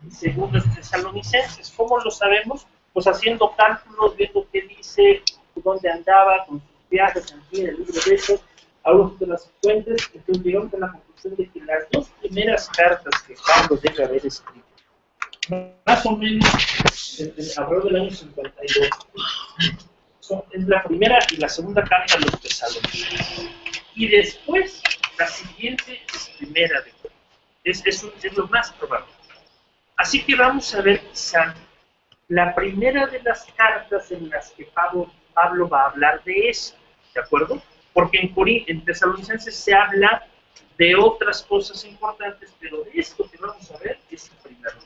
y segunda de Tesalonicenses. ¿Cómo lo sabemos? Pues haciendo cálculos, viendo qué dice, dónde andaba, con sus viajes, en fin, el libro de Hechos, algunos de las fuentes. Entonces llegamos a la conclusión de que las dos primeras cartas que Pablo debe haber escrito, más o menos alrededor del año 52, es la primera y la segunda carta a los Tesalonicenses. Y después, la siguiente es primera de Corintios. Es lo más probable. Así que vamos a ver quizá la primera de las cartas en las que Pablo va a hablar de eso, ¿de acuerdo? Porque en Tesalonicenses se habla de otras cosas importantes, pero de esto que vamos a ver es el primero.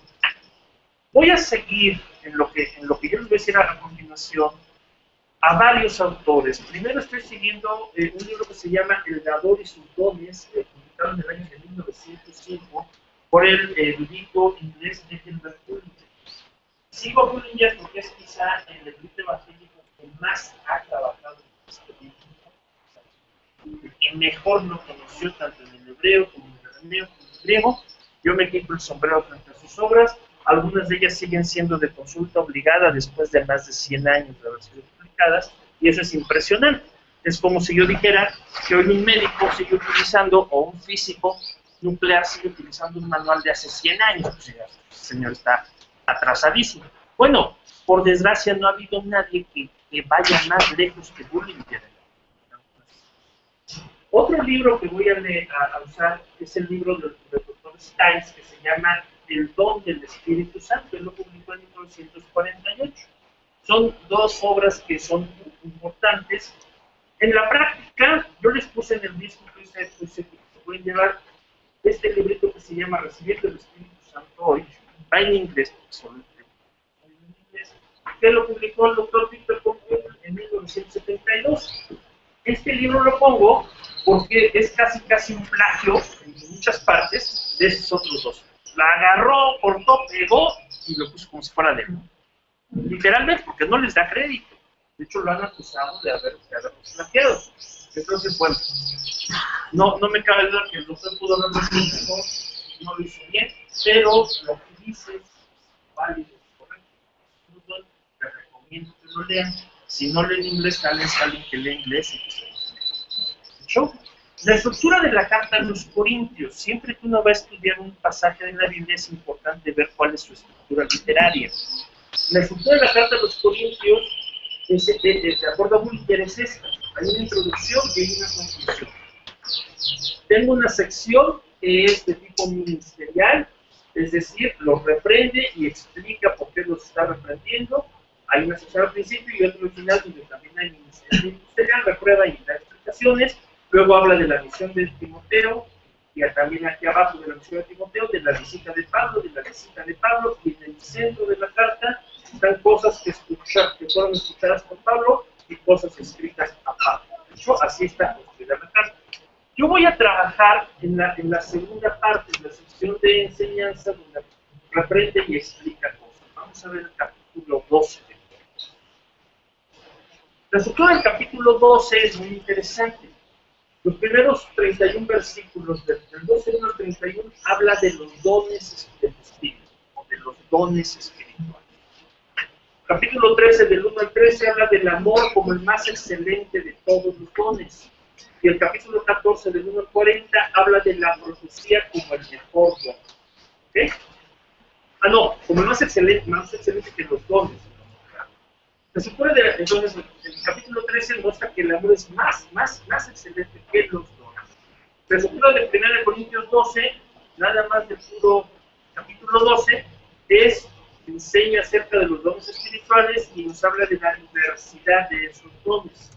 Voy a seguir en lo que yo les voy a decir a continuación a varios autores. Primero estoy siguiendo un libro que se llama El dador y sus dones, publicado en el año de 1905 por el erudito inglés Edward Bullinger. Sigo a Bullinger porque es quizá el erudito evangélico que más ha trabajado en este libro, el que mejor lo conoció tanto en el hebreo como en el arameo como en el griego. Yo me quito el sombrero frente a sus obras. Algunas de ellas siguen siendo de consulta obligada después de más de 100 años de haber sido publicadas, y eso es impresionante. Es como si yo dijera que hoy un médico sigue utilizando, o un físico nuclear sigue utilizando un manual de hace 100 años. Pues ya, el señor está atrasadísimo. Bueno, por desgracia no ha habido nadie que vaya más lejos que Bullinger. Otro libro que voy a usar es el libro del doctor Stiles, que se llama El don del Espíritu Santo. Él lo publicó en 1948. Son dos obras que son importantes. En la práctica, yo les puse en el disco que se pueden llevar este librito que se llama Recibiendo el Espíritu Santo hoy. Va en inglés, solo en inglés, que lo publicó el doctor Victor Conway en 1972. Este libro lo pongo porque es casi un plagio en muchas partes de esos otros dos. La agarró, cortó, pegó y lo puso como si fuera de él. Literalmente, porque no les da crédito. De hecho, lo han acusado de haber plagiado. Entonces, bueno, no me cabe duda que el doctor pudo haberlo hecho mejor, no lo hizo bien, pero lo que dice es válido, correcto. Incluso les recomiendo que lo lean. Si no leen inglés, tal vez alguien que lee inglés y que se lo hecho. La estructura de la carta a los Corintios. Siempre que uno va a estudiar un pasaje de la Biblia es importante ver cuál es su estructura literaria. La estructura de la carta a los Corintios, de acuerdo a Bullinger, es esta. Hay una introducción y hay una conclusión. Tengo una sección que es de tipo ministerial, es decir, los reprende y explica por qué los está reprendiendo. Hay una sección al principio y otra al final donde también hay ministerial, reprueba y da explicaciones. Luego habla de la misión de Timoteo, y también aquí abajo de la misión de Timoteo, de la visita de Pablo, y en el centro de la carta están cosas que fueron escuchadas por Pablo y cosas escritas a Pablo. De hecho, así está construida la carta. Yo voy a trabajar en la segunda parte, en la sección de enseñanza, donde reprende y explica cosas. Vamos a ver el capítulo 12. La estructura del capítulo 12 es muy interesante. Los primeros 31 versículos, del 12 al 31, habla de los dones del Espíritu, o de los dones espirituales. Capítulo 13, del 1 al 13, habla del amor como el más excelente de todos los dones. Y el capítulo 14, del 1 al 40, habla de la profecía como el mejor don. ¿Okay? Como el más excelente que los dones. Se supone entonces, el capítulo 13 muestra que el amor es más excelente que los dones. La estructura de 1 Corintios 12, nada más de puro capítulo 12 enseña acerca de los dones espirituales y nos habla de la diversidad de esos dones.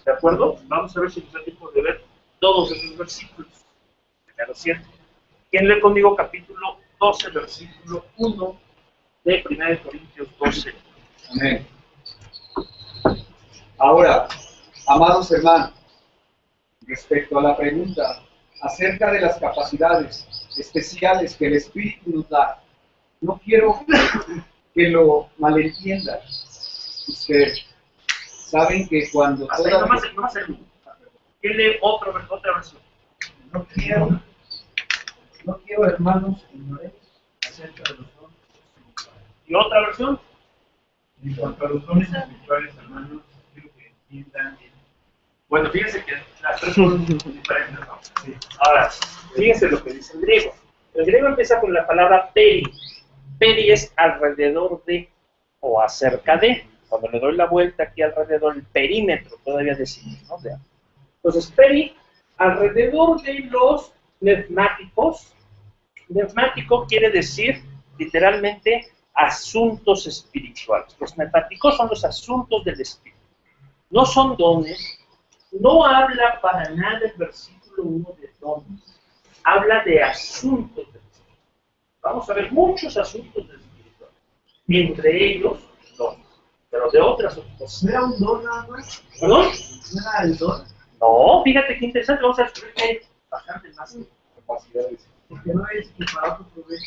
¿De acuerdo? Vamos a ver si nos da tiempo de ver todos esos versículos. Primero 7. ¿Quién lee conmigo capítulo 12, versículo 1 de 1 Corintios 12? Amén. Ahora, amados hermanos, respecto a la pregunta acerca de las capacidades especiales que el Espíritu nos da, no quiero que lo malentiendan. Ustedes saben que cuando Hasta ahí nomás el uno. ¿Quién lee otra versión? No quiero, hermanos, ignoréis acerca de los dones espirituales. ¿Y otra versión? En cuanto a los dones espirituales, hermanos, quiero que entiendan bien. Bueno, fíjense que las tres son diferentes, ¿no? Sí. Ahora, fíjense lo que dice el griego. El griego empieza con la palabra peri. Peri es alrededor de o acerca de. Cuando le doy la vuelta aquí alrededor, el perímetro, todavía decimos, ¿no? Entonces, peri, alrededor de los pneumáticos. Pneumático quiere decir, literalmente, asuntos espirituales. Los pneumáticos son los asuntos del espíritu. No son dones. No habla para nada el versículo 1 de dones. Habla de asuntos del espíritu. Vamos a ver muchos asuntos del espíritu. Entre ellos, dones. Pero de otras cosas. ¿No era un don nada más? ¿Perdón? ¿No era el don? No, fíjate qué interesante. Vamos a descubrir que hay bastante más capacidades. Porque no es que para otro provecho.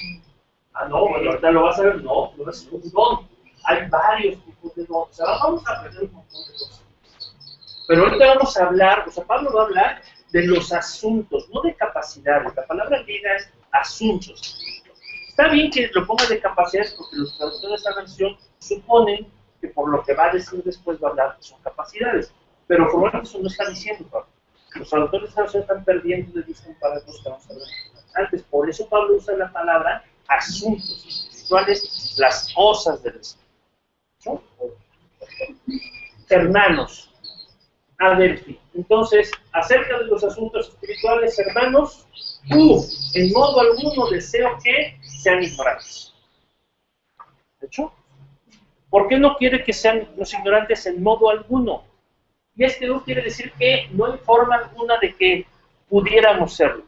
Ah, no, bueno, ahorita lo vas a ver. No, no es un don. Hay varios tipos de dones. O sea, vamos a aprender un montón de cosas. Pero ahorita vamos a hablar, o sea, Pablo va a hablar de los asuntos, no de capacidades. La palabra griega es asuntos. Está bien que lo ponga de capacidades porque los traductores de esa versión suponen que por lo que va a decir después va a hablar son capacidades. Pero probablemente eso no está diciendo Pablo. Los traductores de esa versión están perdiendo de vista un par de cosas que vamos a ver antes. Por eso Pablo usa la palabra asuntos espirituales, las cosas del espíritu. ¿No? Hermanos. Adelphi. Entonces, acerca de los asuntos espirituales, hermanos, en modo alguno deseo que sean ignorantes. ¿De hecho? ¿Por qué no quiere que sean los ignorantes en modo alguno? Y es que no quiere decir que no hay forma alguna de que pudiéramos serlo.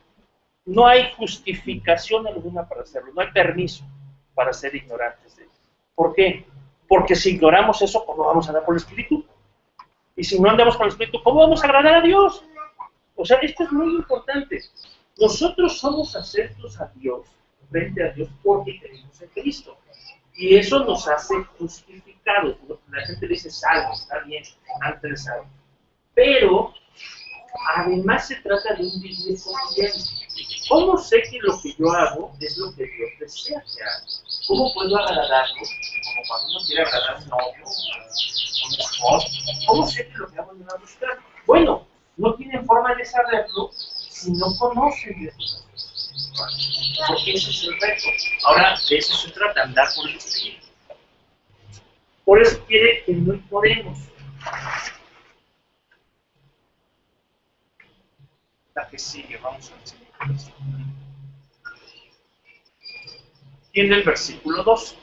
No hay justificación alguna para hacerlo, no hay permiso para ser ignorantes de ello. ¿Por qué? Porque si ignoramos eso, ¿cómo vamos a andar por el Espíritu? Y si no andamos con el Espíritu, ¿cómo vamos a agradar a Dios? O sea, esto es muy importante. Nosotros somos aceptos a Dios, frente a Dios, porque creemos en Cristo. Y eso nos hace justificados. La gente dice salvo, está bien, antes de salvo. Pero, además se trata de un vivir cotidiano. ¿Cómo sé que lo que yo hago es lo que Dios desea que haga? ¿Cómo puedo agradarlo? Como cuando uno quiere agradar a un novio, a un esposo. ¿Cómo sé que lo que hago no va a buscar? Bueno, no tienen forma de saberlo si no conocen de esos aspectos. Porque ese es el reto. Ahora, de eso se trata, andar por el Espíritu. Por eso quiere que no ignoremos. La que sigue, vamos a enseñar. Tiene el versículo 2.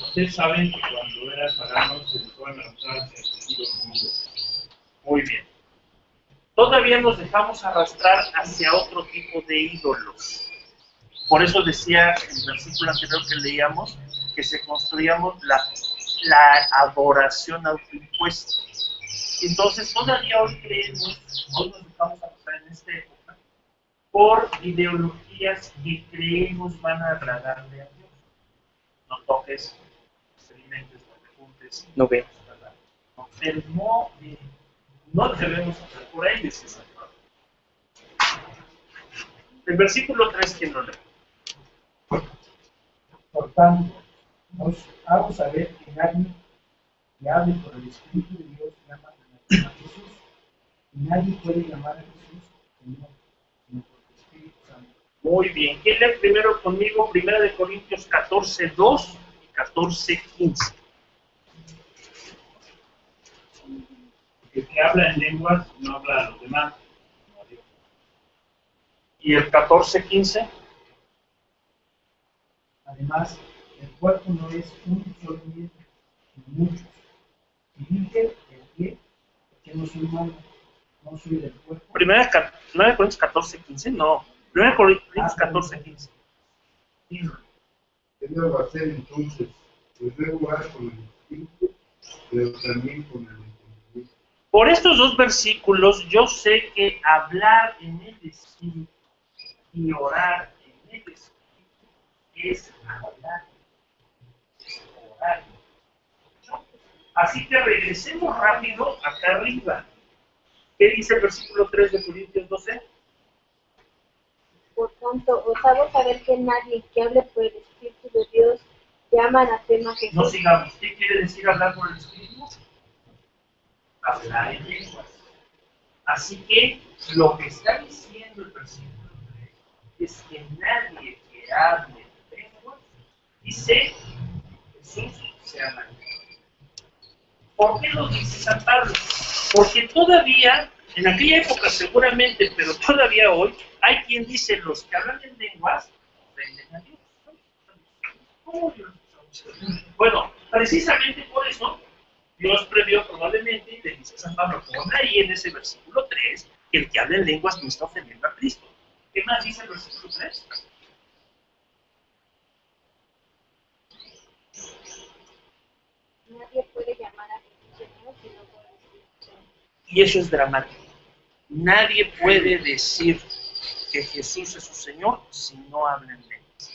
Ustedes saben que cuando eran paganos se dejaban arrastrar hacia el sentido mundo. Muy bien. Todavía nos dejamos arrastrar hacia otro tipo de ídolos. Por eso decía en el versículo anterior que leíamos que se construíamos la adoración autoimpuesta. Entonces todavía hoy nos dejamos arrastrar en esta época por ideologías que creemos van a agradarle a Dios. No toques, experimentes, no te juntes, no veas, ¿verdad? No, pero no debemos hacer por ahí, dice San Pablo. El versículo 3, ¿quién lo lee? Por tanto, os hago saber que nadie que hable por el Espíritu de Dios llama a Jesús, y nadie puede llamar a Jesús Señor, sino por el Espíritu Santo. Muy bien. ¿Quién lee primero conmigo? 1 Corintios 14:2 y 14:15. El que habla en lenguas no habla a los demás, sino a Dios. ¿Y el 14:15? Además, el cuerpo no es un solo miembro, sino muchos. Y dije el pie, porque no soy humano, no soy del cuerpo. 1 Corintios 14:15, no. 1 Corintios 14:15. ¿Qué debo hacer entonces? Pues debo orar con el espíritu, pero también con el entendimiento. Por estos dos versículos, yo sé que hablar en el espíritu y orar en el espíritu es hablar, es orar. Así que regresemos rápido acá arriba. ¿Qué dice el versículo 3 de Corintios 12? Por tanto, os hago saber que nadie que hable por el Espíritu de Dios llama anatema a Jesús. No sigamos. ¿Qué quiere decir hablar por el Espíritu? Hablar en lenguas. Así que lo que está diciendo el versículo 3 es que nadie que hable en lenguas dice Jesús sea la lengua. ¿Por qué lo dice San Pablo? Porque todavía, en aquella época seguramente, pero todavía hoy, hay quien dice los que hablan en lenguas ofenden a Dios. ¿Cómo Dios? Bueno, precisamente por eso Dios previó probablemente, y le dice a San Pablo, pon ahí en ese versículo 3, que el que habla en lenguas no está ofendiendo a Cristo. ¿Qué más dice el versículo 3? Nadie puede llamar a Jesús Señor si no por el Espíritu Santo. Y eso es dramático. Nadie puede decir que Jesús es su Señor si no habla en lenguas.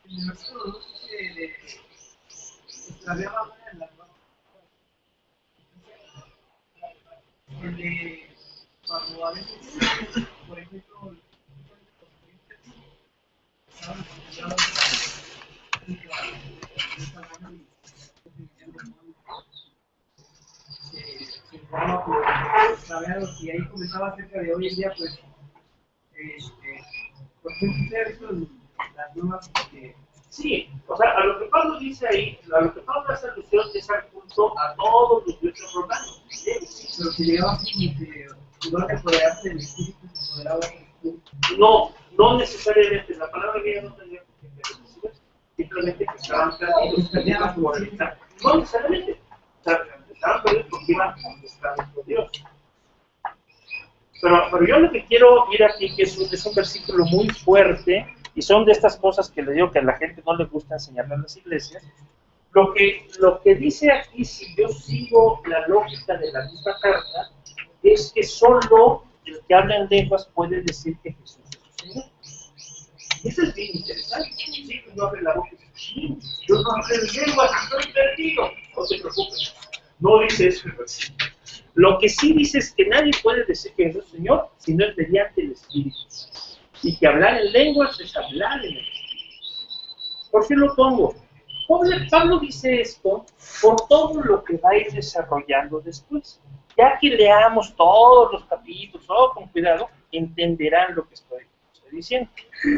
En el versículo 2 dice de extraviaba una de las dos. El de cuando a veces, por ejemplo, se informa por extraviados y ahí comentaba acerca de hoy en día, pues, por ejemplo, usted ha visto las nuevas que Sí, o sea, a lo que Pablo dice ahí, a lo que Pablo hace alusión es al culto a todos los dioses romanos. ¿Sí? pero que llegaba así que en lugar de apoderarse del espíritu, se apoderaba del espíritu. No necesariamente, la palabra griega no tendría por qué decir, simplemente que estaban perdidos por el Estado. No necesariamente, o sea, estaban perdidos porque iban a estar con Dios. Pero yo lo que quiero ir aquí, que es un versículo muy fuerte, y son de estas cosas que le digo que a la gente no le gusta enseñarle a las iglesias. Lo que dice aquí, si yo sigo la lógica de la misma carta, es que solo el que habla en lenguas puede decir que Jesús es su Señor. Y eso es bien interesante. Sí, no abre la boca y dice, sí, yo no hablo en lenguas, estoy perdido. No te preocupes. No dice eso el versículo. Lo que sí dice es que nadie puede decir que Jesús es Señor si no es mediante el Espíritu. Y que hablar en lenguas es hablar en el Espíritu. ¿Por qué lo pongo? Pablo dice esto por todo lo que va a ir desarrollando después. Ya que leamos todos los capítulos, todo con cuidado, entenderán lo que estoy diciendo.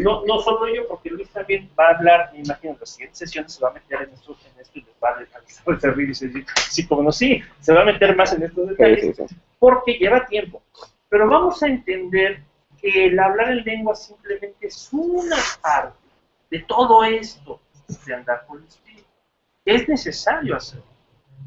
No solo yo, porque Luis también va a hablar, me imagino, en las siguientes sesiones se va a meter en esto y les va a servir y decir, sí, como no, sí, se va a meter más en estos detalles, porque lleva tiempo. Pero vamos a entender que el hablar en lengua simplemente es una parte de todo esto de andar por el Espíritu. Es necesario hacerlo.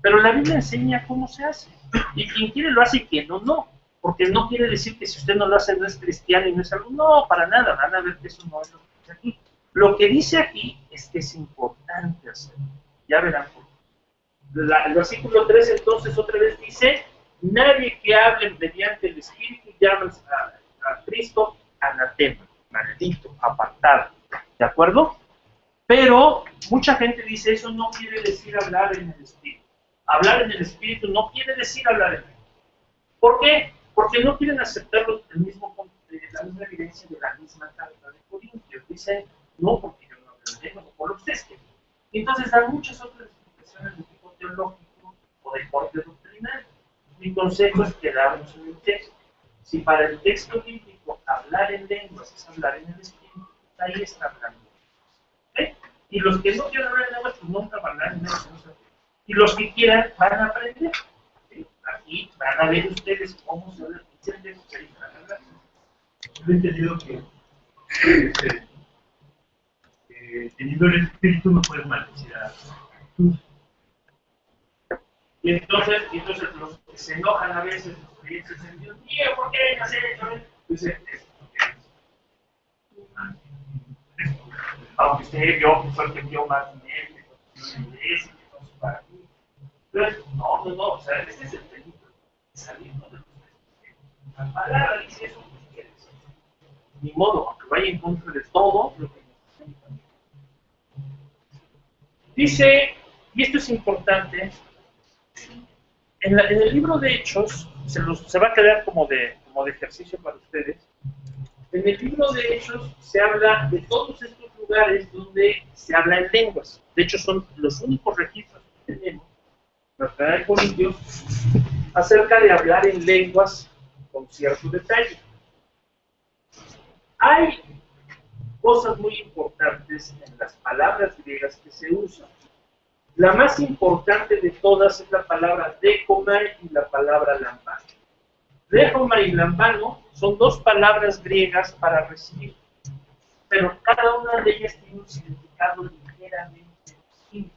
Pero la Biblia enseña cómo se hace. Y quien quiere lo hace y quien no. Porque no quiere decir que si usted no lo hace no es cristiano y no es algo. No, para nada. Van a ver que eso no es lo que dice aquí. Lo que dice aquí es que es importante hacerlo. Ya verán por qué. El versículo 3 entonces otra vez dice, nadie que hable mediante el Espíritu llama a Cristo anatema, maldito, apartado. ¿De acuerdo? Pero mucha gente dice, eso no quiere decir hablar en el Espíritu. Hablar en el Espíritu no quiere decir hablar en el Espíritu. ¿Por qué? Porque no quieren aceptar la misma evidencia de la misma carta de Corintios. Dicen, no, porque yo no aprendí, no por lo que ustedes quieren. Entonces dan muchas otras explicaciones de tipo teológico o de corte doctrinal. Mi consejo es quedarnos en el texto. Si para el texto bíblico hablar en lenguas es hablar en el Espíritu, ahí está hablando. ¿Okay? Y los que no quieran hablar en lenguas, pues nunca van a hablar en lenguas. Y los que quieran van a aprender. ¿Sí? Aquí van a ver ustedes cómo se habla en lenguas. Yo he entendido que teniendo el espíritu no puedes maldecir a Jesús. Y entonces los que se enojan a veces, los creyentes dicen, Dios mío, ¿por qué no hacer eso? Dicen, aunque usted vio que fue el que dio más dinero, que construyó una iglesia, que todo eso para mí. Entonces, no, o sea, este es el peligro, saliendo de los textos. La palabra dice eso que quieres. Ni modo, aunque vaya en contra de todo lo que necesita. Dice, y esto es importante, en el libro de Hechos, se va a quedar como de ejercicio para ustedes. En el libro de Hechos se habla de todos estos lugares donde se habla en lenguas. De hecho, son los únicos registros que tenemos, ¿verdad?, de Corintios, acerca de hablar en lenguas con cierto detalle. Hay cosas muy importantes en las palabras griegas que se usan. La más importante de todas es la palabra dechomai y la palabra lambano. Dechomai y lambano son dos palabras griegas para recibir, pero cada una de ellas tiene un significado ligeramente distinto.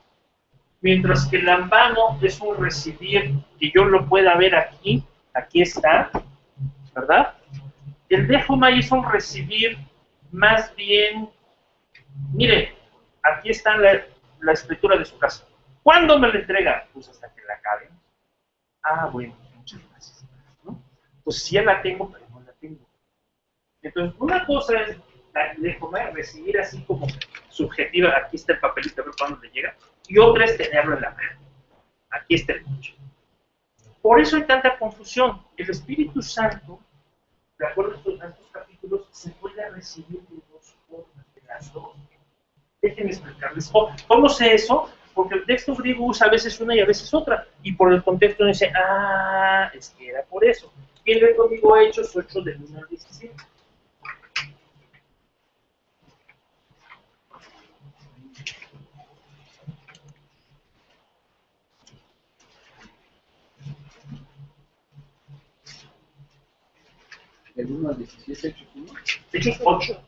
Mientras que lambano es un recibir que yo lo pueda ver aquí está, ¿verdad? El dechomai es un recibir más bien, mire, aquí está la escritura de su casa. ¿Cuándo me la entrega? Pues hasta que la acaben. Ah, bueno, muchas gracias, ¿no? Pues sí, ya la tengo, pero no la tengo. Entonces, una cosa es recibir así como subjetiva, aquí está el papelito, a ver cuándo le llega, y otra es tenerlo en la mano. Aquí está el mucho. Por eso hay tanta confusión. El Espíritu Santo, de acuerdo a estos capítulos, se puede recibir de dos formas, de las dos. Déjenme explicarles. ¿Cómo sé eso? Porque el texto griego usa a veces una y a veces otra. Y por el contexto dice, es que era por eso. ¿Quién lee conmigo a Hechos 8 del 1 al 17? Del 1 al 17, Hechos 1. Hechos 8.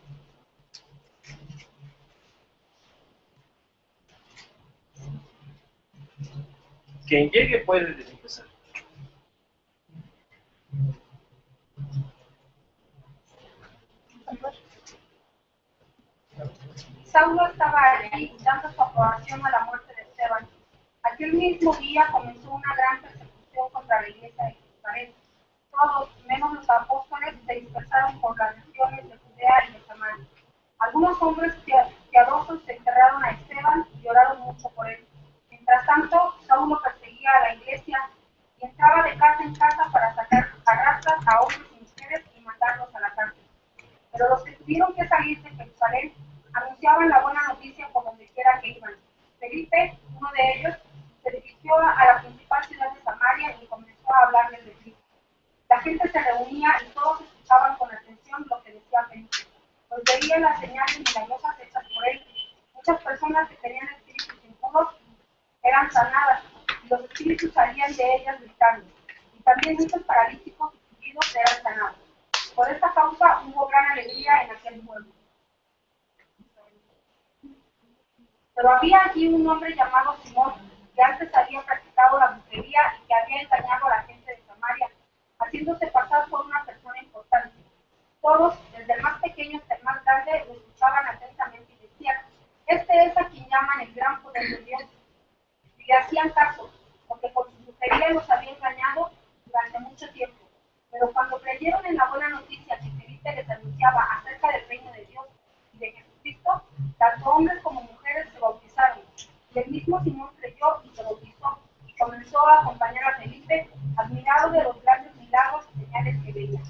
Quien llegue puede empezar. Saulo estaba allí dando su aprobación a la muerte de Esteban. Aquel mismo día comenzó una gran persecución contra la iglesia de Jerusalén. Todos, menos los apóstoles, se dispersaron por las regiones de Judea y de Samaria. Algunos hombres piadosos se enterraron a Esteban y oraron mucho por él. Mientras tanto, Saulo perseguía a la iglesia y entraba de casa en casa para sacar a rastras a hombres y mujeres y mandarlos a la cárcel. Pero los que tuvieron que salir de Jerusalén anunciaban la buena noticia por donde quiera que iban. Felipe, uno de ellos, se dirigió a la principal ciudad de Samaria y comenzó a hablarles de Cristo. La gente se reunía y todos escuchaban con atención lo que decía Felipe, pues veían las señales milagrosas hechas por él. Muchas personas que tenían espíritus impuros eran sanadas y los espíritus salían de ellas gritando. Y también muchos paralíticos y tullidos eran sanados. Por esta causa hubo gran alegría en aquel pueblo. Pero había allí un hombre llamado Simón, que antes había practicado la brujería y que había engañado a la gente de Samaria, haciéndose pasar por una persona importante. Todos, desde el más pequeño hasta el más grande, lo escuchaban atentamente y decían, este es a quien llaman el gran poder de Dios. Y le hacían caso, porque con su brujería los había engañado durante mucho tiempo. Pero cuando creyeron en la buena noticia que Felipe les anunciaba acerca del reino de Dios y de Jesucristo, tanto hombres como mujeres se bautizaron. Y el mismo Simón creyó y se bautizó, y comenzó a acompañar a Felipe, admirado de los grandes milagros y señales que veía.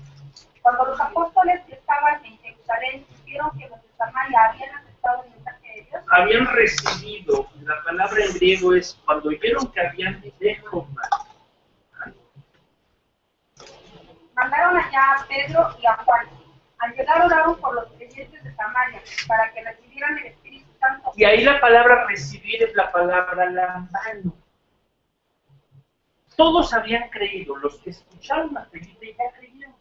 Cuando los apóstoles que estaban en Jerusalén supieron que los de Samaria habían aceptado el mensaje de Dios, habían recibido, la palabra en griego es, cuando oyeron que habían dechomai, mandaron allá a Pedro y a Juan. Al llegar oraron por los creyentes de Samaria, para que recibieran el Espíritu Santo. y ahí la palabra recibir es la palabra lambano. Todos habían creído, los que escucharon a Felipe ya creyeron.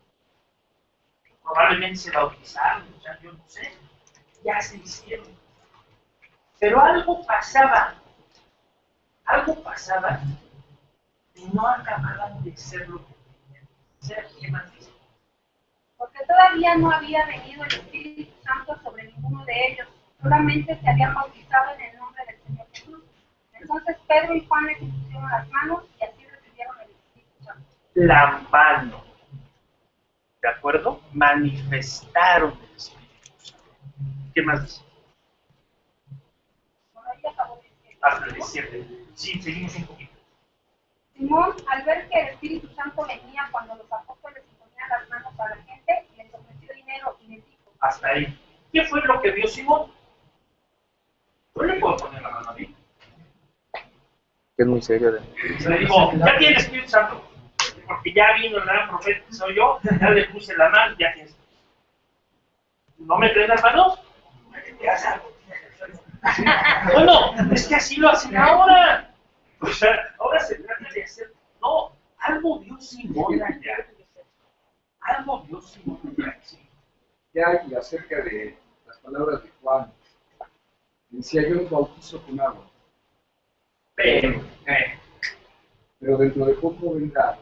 probablemente se bautizaron, o sea, yo no sé, ya se hicieron. Pero algo pasaba y no acababan de ser lo que tenían que ser. ¿Qué más dice? Porque todavía no había venido el Espíritu Santo sobre ninguno de ellos, solamente se habían bautizado en el nombre del Señor Jesús. Entonces Pedro y Juan les impusieron las manos y así recibieron el Espíritu Santo. La mano, ¿de acuerdo? Manifestaron el Espíritu Santo. ¿Qué más dice? Bueno, ahí acabó de decir. Hasta el 17. Sí, seguimos un poquito. Simón, al ver que el Espíritu Santo venía cuando los apóstoles imponían las manos a la gente, les ofreció dinero y les dijo: Hasta ahí. ¿Qué fue lo que vio Simón? Yo le puedo poner la mano a mí. Que es muy serio. Le digo, ya tienes Espíritu Santo, porque ya vino el gran profeta que soy yo, ya le puse la mano y ya tienes. ¿No me creen, hermanos? Bueno, es que así lo hacen ahora. O sea, ahora se trata de hacer. No, algo vio Simón allá. Algo vio Simón allá. Sí. ¿Qué hay acerca de las palabras de Juan? Decía, yo os bautizo con agua, Pero, pero dentro de poco vendrá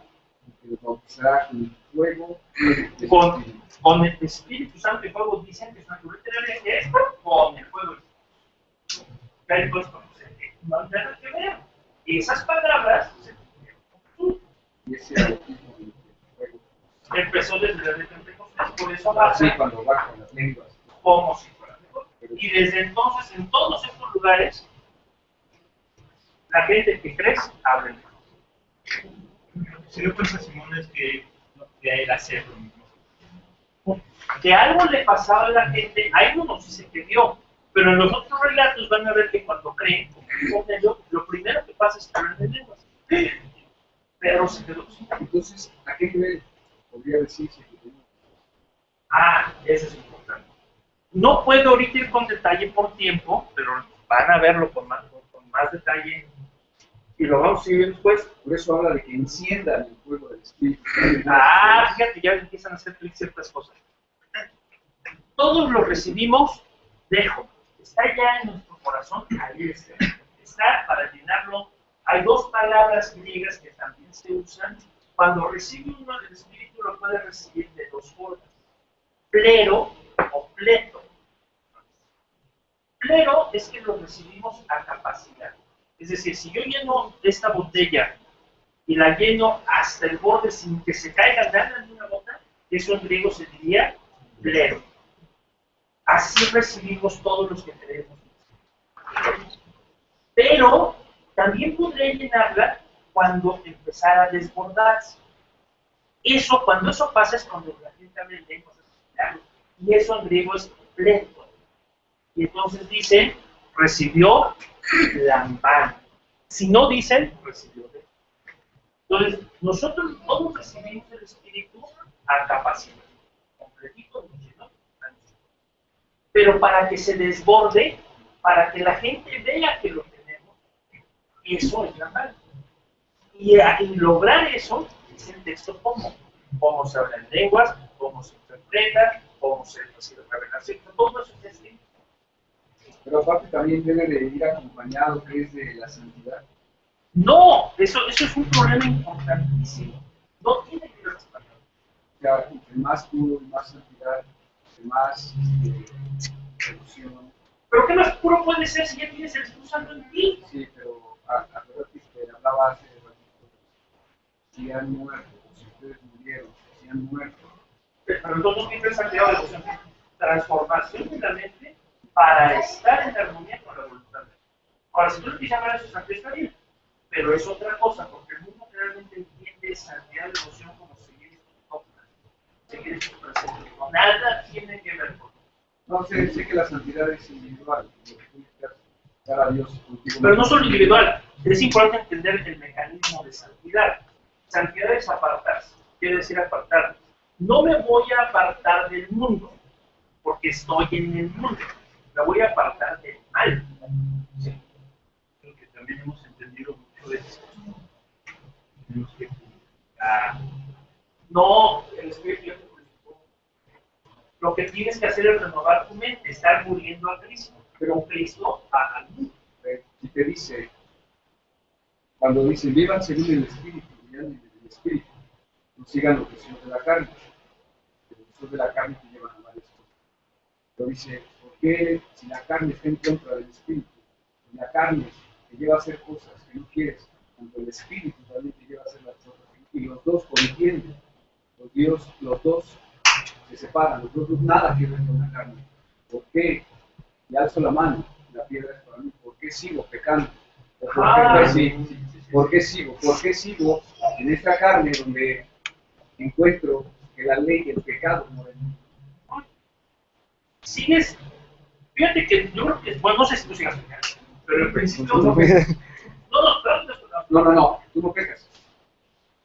el que los bautizará con fuego y con el Espíritu Santo y fuego, dicen que es natural tener esto con el fuego. Ya pues, no hay nada que ver. Y esas palabras se cumplieron con Jesús. y ese bautismo de fuego. Empezó desde la de Pentecostés, por eso va Así cuando bajan las lenguas. como si fuera mejor. Y desde entonces, en todos estos lugares, la gente que crece habla en mejor. Si le pasa a Simón es que no quería él hacer lo mismo. Que algo le pasaba a la gente, ahí no nos dice que vio, pero en los otros relatos van a ver que cuando creen, como yo, lo primero que pasa es que hablan de lenguas. Pero se quedó sin. Entonces, ¿a qué creen? Podría decirse que Eso es importante. No puedo ahorita ir con detalle por tiempo, pero van a verlo con más detalle y lo vamos a ir después. por eso habla de que enciendan el fuego del Espíritu. Fíjate, ya empiezan a hacer clic ciertas cosas. Todos lo recibimos dejo. Está ya en nuestro corazón, ahí está para llenarlo. Hay dos palabras griegas que también se usan. Cuando recibe uno del Espíritu lo puede recibir de dos formas. Plero o pleto. Plero es que lo recibimos a capacidad. Es decir, si yo lleno esta botella y la lleno hasta el borde sin que se caiga nada en una gota, eso en griego se diría plero. Así recibimos todos los que creemos. Pero también podré llenarla cuando empezara a desbordarse. Cuando eso pasa es cuando la gente habla en lenguas. Y eso en griego es pleto. Y entonces dicen, recibió lambán. Si no dicen, recibió de. Entonces, nosotros todos recibimos el Espíritu a capacidad. Completito, ¿no? Pero para que se desborde, para que la gente vea que lo tenemos, eso es lambán. Y lograr eso, dice el texto cómo se habla en lenguas, cómo se interpreta, cómo se recibe revelación, todo eso es escrito. Pero aparte también debe de ir acompañado, que es de la santidad. No, eso es un problema importantísimo. No tiene que ver las palabras. O sea, entre más puro y más santidad, entre más devoción. ¿Pero qué más puro puede ser si ya tienes el Espíritu Santo en ti? Sí, pero acuérdate que hablaba hace ratito. Si han muerto, si ustedes murieron, si han muerto. Pero entonces no tiene santidad de devoción. Transformación de la mente para estar en armonía con la voluntad de Dios. Ahora, si tú le quieres llamar a su santidad, está bien. Pero es otra cosa, porque el mundo realmente entiende santidad de devoción como seguir su dogma, seguir su precepto. Nada tiene que ver con eso. No sé que la santidad es individual. Lo que tú necesitas dar a Dios contigo. Pero no solo individual, es importante entender el mecanismo de santidad. Santidad es apartarse, quiere decir apartarme. No me voy a apartar del mundo, porque estoy en el mundo. Me voy a apartar del mal. Sí. Creo que también hemos entendido mucho de eso. Tenemos que No, el Espíritu ya te purificó. lo que tienes que hacer es renovar tu mente, estar muriendo a Cristo, pero Cristo al mundo. Y te dice, cuando dice, vivan según el Espíritu, y anden en el Espíritu, no sigan los deseos de la carne. Los deseos de la carne te llevan a varias cosas. Pero dice, ¿por qué si la carne está en contra del Espíritu? Si la carne te lleva a hacer cosas que no quieres, tanto el Espíritu también te lleva a hacer las cosas. Y los dos contienden, los dos se separan, los dos nada que ver con la carne. ¿Por qué? Y alzo la mano, la piedra es para mí. ¿Por qué sigo pecando? ¿O ¿por qué sigo? ¿Por qué sigo en esta carne donde encuentro que la ley y el pecado moran en mí? Sigues, fíjate que yo creo que, bueno, no sé si tú sigas pecando, pero en principio No, tú no pecas.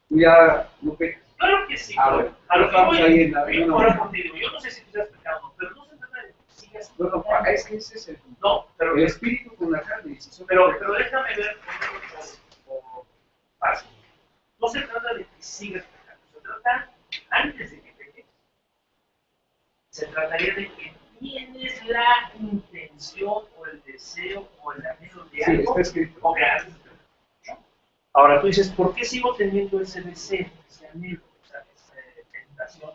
Tú ya no pecas. Claro que sí, Ah, bueno. a lo que Estamos voy, ahí en la- voy a orar contigo. Yo no sé si tú estás pecando, pero no se trata de que sigas No, pecando. es que ese es el punto. No, pero, El espíritu con la carne. Si son pero déjame ver por fácil. No se trata de que sigas pecando, se trata, antes de que peques, se trataría de que tienes la intención o el deseo o el anhelo de Sí, algo está escrito. o que haces. Ahora tú dices, ¿por qué sigo teniendo ese deseo, ese anhelo, esa tentación?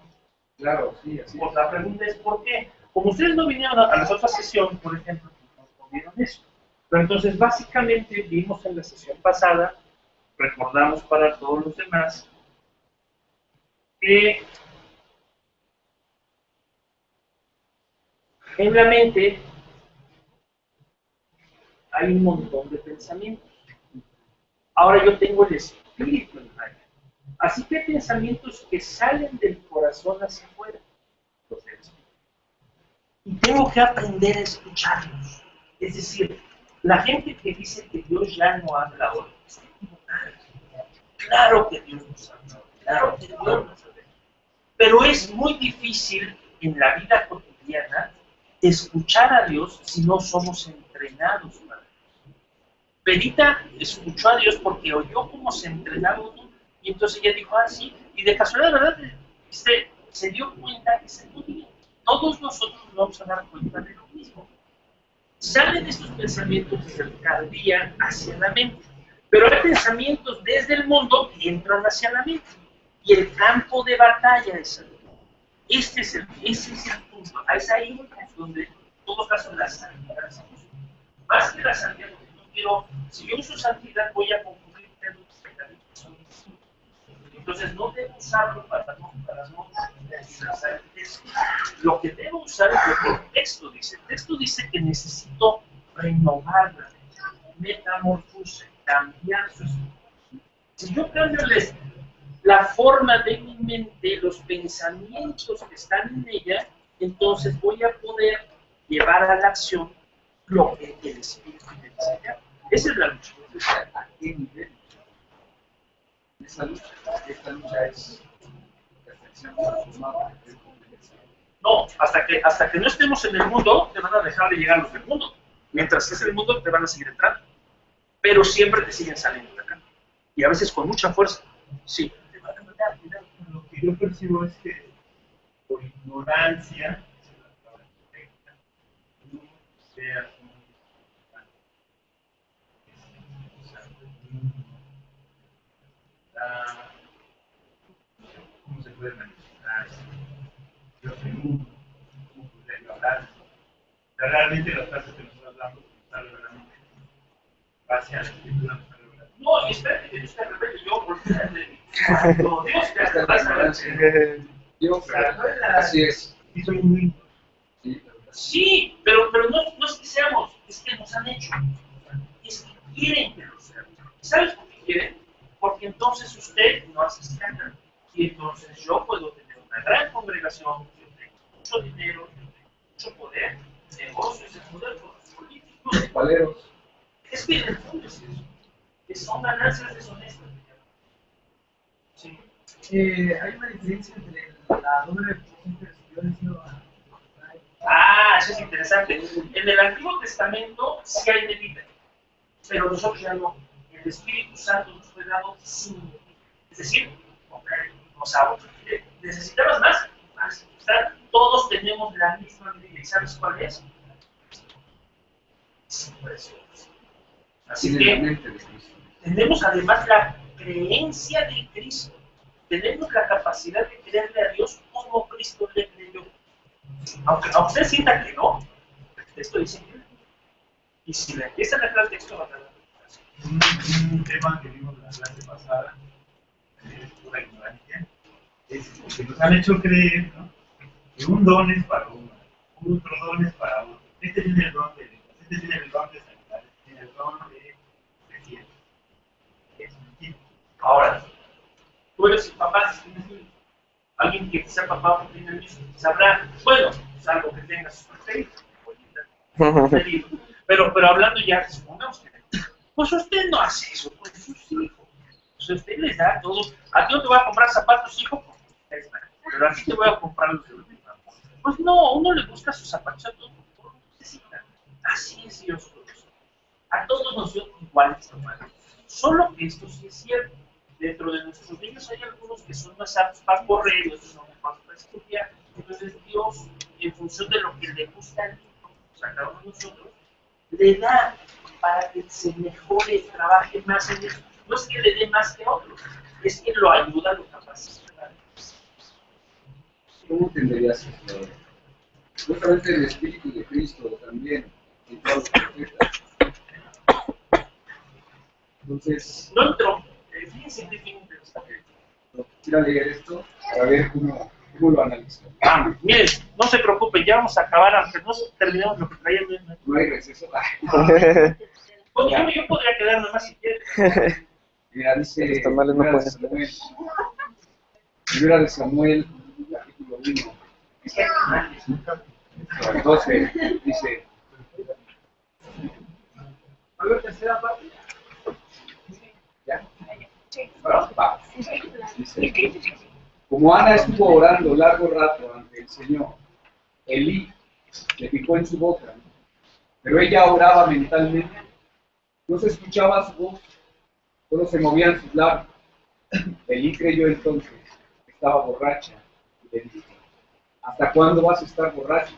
Claro, sí, así. Pues la pregunta es ¿por qué? Como ustedes no vinieron a las otras sesiones, por ejemplo, pues no respondieron eso. Pero entonces básicamente vimos en la sesión pasada, recordamos para todos los demás, que en la mente hay un montón de pensamientos. Ahora yo tengo el espíritu en la mente. Así que hay pensamientos que salen del corazón hacia afuera, los del espíritu. Y tengo que aprender a escucharlos. Es decir, la gente que dice que Dios ya no habla hoy, está equivocada. Claro que Dios nos habla hoy, claro que Dios nos habla. Pero es muy difícil en la vida cotidiana escuchar a Dios si no somos entrenados para Dios. Pedita escuchó a Dios porque oyó cómo se entrenaba uno y entonces ella dijo, ah, sí, y de casualidad, ¿verdad? Se dio cuenta que se podía. Todos nosotros nos vamos a dar cuenta de lo mismo. Salen estos pensamientos desde el día hacia la mente, pero hay pensamientos desde el mundo que entran hacia la mente. Y el campo de batalla es el mundo. Ese es el punto. Es ahí donde todo caso la santidad. Más que la santidad, porque no quiero, si yo uso santidad, voy a concluir que los pecadillos. Entonces no debo usarlo para no deshacer eso. Lo que debo usar es lo que el texto dice. El texto dice que necesito renovar la mente, metamorfose, cambiar su espíritu. Si yo cambio la forma de mi mente, los pensamientos que están en ella, entonces voy a poder llevar a la acción lo que el espíritu me enseña. Esa es la lucha. ¿A qué nivel? Esta lucha es perfección transformada. No, hasta que no estemos en el mundo, te van a dejar de llegar los del mundo. Mientras estés en el mundo, te van a seguir entrando. Pero siempre te siguen saliendo de acá. Y a veces con mucha fuerza. Sí. Te van a mandar. Lo que yo percibo es que por ignorancia, no seas ¿cómo se puede manifestar? Yo soy uno, ¿cómo podría yo hablar? Realmente las frases que nosotros hablamos están realmente base a la escritura no están revelando. No, y espérate, que Dios te revele. Yo, cuando Dios te revele. Así es. Y soy un niño. Sí, pero no es que seamos, es que nos han hecho. Es que quieren que lo seamos. ¿Sabes por qué quieren? Porque entonces usted no hace escándalo. Y entonces yo puedo tener una gran congregación, yo tengo mucho dinero, yo tengo mucho poder, negocios, el poder político. Valeros. Es que en el fondo es eso. Que son ganancias deshonestas. Sí. Hay una diferencia entre la doble representación que recibió el Señor. Ah, eso es interesante. En el Antiguo Testamento sí hay medida, pero nosotros ya no. El Espíritu Santo nos fue dado sin medida. Es decir, necesitabas más, más. Está todos tenemos la misma medida. ¿Sabes cuál es? Es impresionante. Así que tenemos además la creencia de Cristo. Tenemos la capacidad de creerle a Dios como Cristo le creyó. Aunque usted sienta que no, el texto dice que no. Y si le empiezan a creer el texto, va a tener un tema que vimos la clase pasada, es pura ignorancia, es que nos han hecho creer, ¿no?, que un don es para uno, otro don es para otro. Este tiene el don de lenguas, este tiene el don de sanidad, este tiene el don de ciencia. Es mentira. Ahora, tú eres papá, si tienes hijos. Alguien que sea papá o tiene hijos sabrá, bueno, salvo que tenga sus preferidos, pero hablando ya, supongamos que pues usted no hace eso con sus hijos. Pues usted les da todo. A ti no te voy a comprar zapatos, hijo, porque es mal, pero a ti te voy a comprar los de última. Pues no, uno le busca sus zapatos a todos lo necesita. Así es Dios con nosotros. A todos nos dio iguales hermanos. Solo que esto sí es cierto. Dentro de nuestros niños hay algunos que son más aptos para correr, otros son mejores para estudiar. Entonces Dios, en función de lo que le gusta al niño, o sea, a cada uno de nosotros, le da para que se mejore, trabaje más en eso. No es que le dé más que a otros, es que lo ayuda, lo capacita. ¿Cómo entenderías esto? No solamente el Espíritu de Cristo, también en todos los profetas. Entonces, No entró. Fíjense que bien interesante. Quisiera leer esto para ver cómo lo analizamos. Miren, no se preocupen, ya vamos a acabar, aunque no terminemos lo que traíamos. No hay receso. Pues yo podría quedarme más si quieres. Mira, dice Los tamales no pueden ser. Primera de Samuel, capítulo 1. Entonces, dice. ¿A ver, tercera parte? ¿Ya? Va. Dice, como Ana estuvo orando largo rato ante el Señor, Elí le picó en su boca, pero ella oraba mentalmente. No se escuchaba su voz, solo se movían sus labios. Elí creyó entonces que estaba borracha y le dijo, ¿hasta cuándo vas a estar borracha?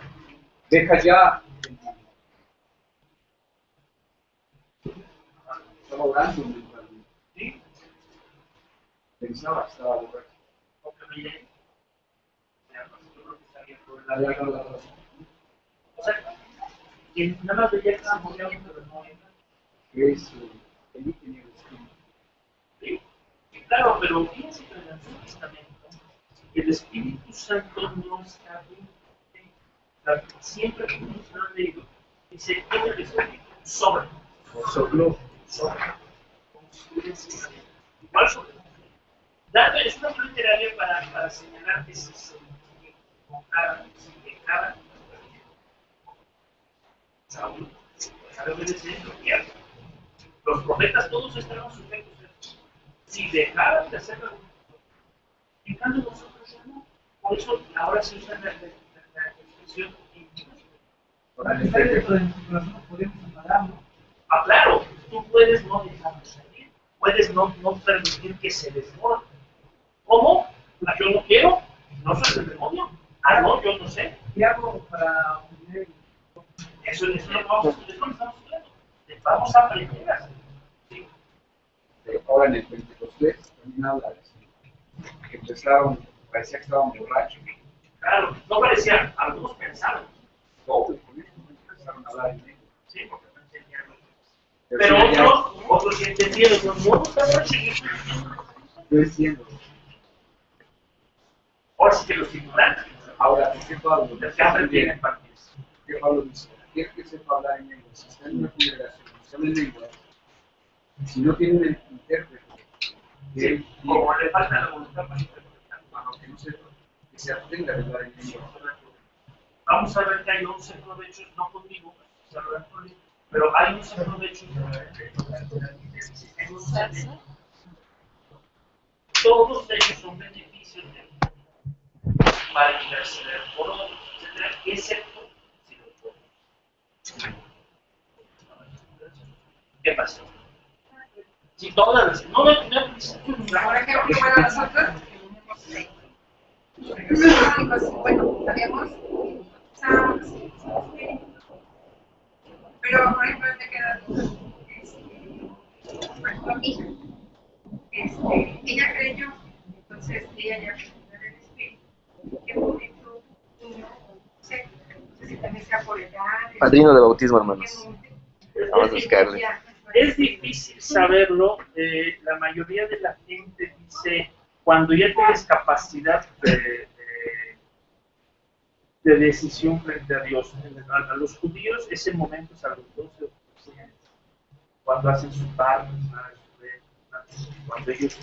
Deja ya. Estaba orando mentalmente. ¿Sí? Pensaba que estaba borracha. Porque me llegué. Yo creo que está bien por La el lado. verdad. O sea, que nada más veía que se movía, pero no era. Que es Elí tenía el espíritu. ¿Sí? Y claro, pero fíjense que en el Antiguo Testamento el Espíritu Santo no está bien. Siempre que ustedes lo han leído, dice, tiene el Espíritu sobre. Sopló. Sobre. Como si estuviese igual sobre. Dando, es una figura literaria para señalar que se dejara Saúl, sabe obedecer lo que hace. Los profetas todos estaban sujetos a eso. Si dejaran de hacerlo, en cambio nosotros ya no. Por eso ahora se usa la expresión incluso. Para que esté dentro de nuestro corazón podemos amararlo. Ah, claro, tú puedes no dejarlo salir, puedes no permitir que se desborde. ¿Cómo? Yo no quiero, no soy el demonio. Ah, no, yo no sé. ¿Qué hago para obtener? Eso es lo que estamos hablando. Vamos a aprender a hacer. ¿Sí? Pero ahora en el Pentecostés también habla de eso. Que empezaron, parecía que estaban borrachos. Claro, no parecía, algunos pensaban. Todos con eso empezaron a hablar en ellos. Sí, porque no entendían lo que pero otros sí entendieron. No están persiguiendo. Yo entiendo. Ahora sí que los ignorantes. Ahora, ¿qué Pablo? Los que aprenden partidos. ¿Qué Pablo dice? Quiere que sepa hablar en lenguas. Si está en una congregación, si habla en lenguas, si no tiene un intérprete, Sí, como le falta la voluntad para interpretar. que no sepa, que se abstenga de hablar en lenguas. Vamos a ver que hay 11 provechos, no conmigo, pero hay 11 provechos. Todos ellos son beneficios para interceder por otros, etc., excepto si los podemos. ¿Qué pasó? Si todas las... No, Por ejemplo, para nosotros, católicos, bueno, sabíamos, pero por ejemplo, me queda por ejemplo, mi hija, ella creyó, entonces ella ya creyó en el espíritu. ¿En qué momento uno, no sé si también sea por edad? Padrino de bautismo, hermanos. Vamos a Es, buscarle. es difícil saberlo. La mayoría de la gente dice, cuando ya tienes capacidad de decisión frente a Dios. A los judíos ese momento es a los 12 o 13 años, cuando hacen su parte, cuando ellos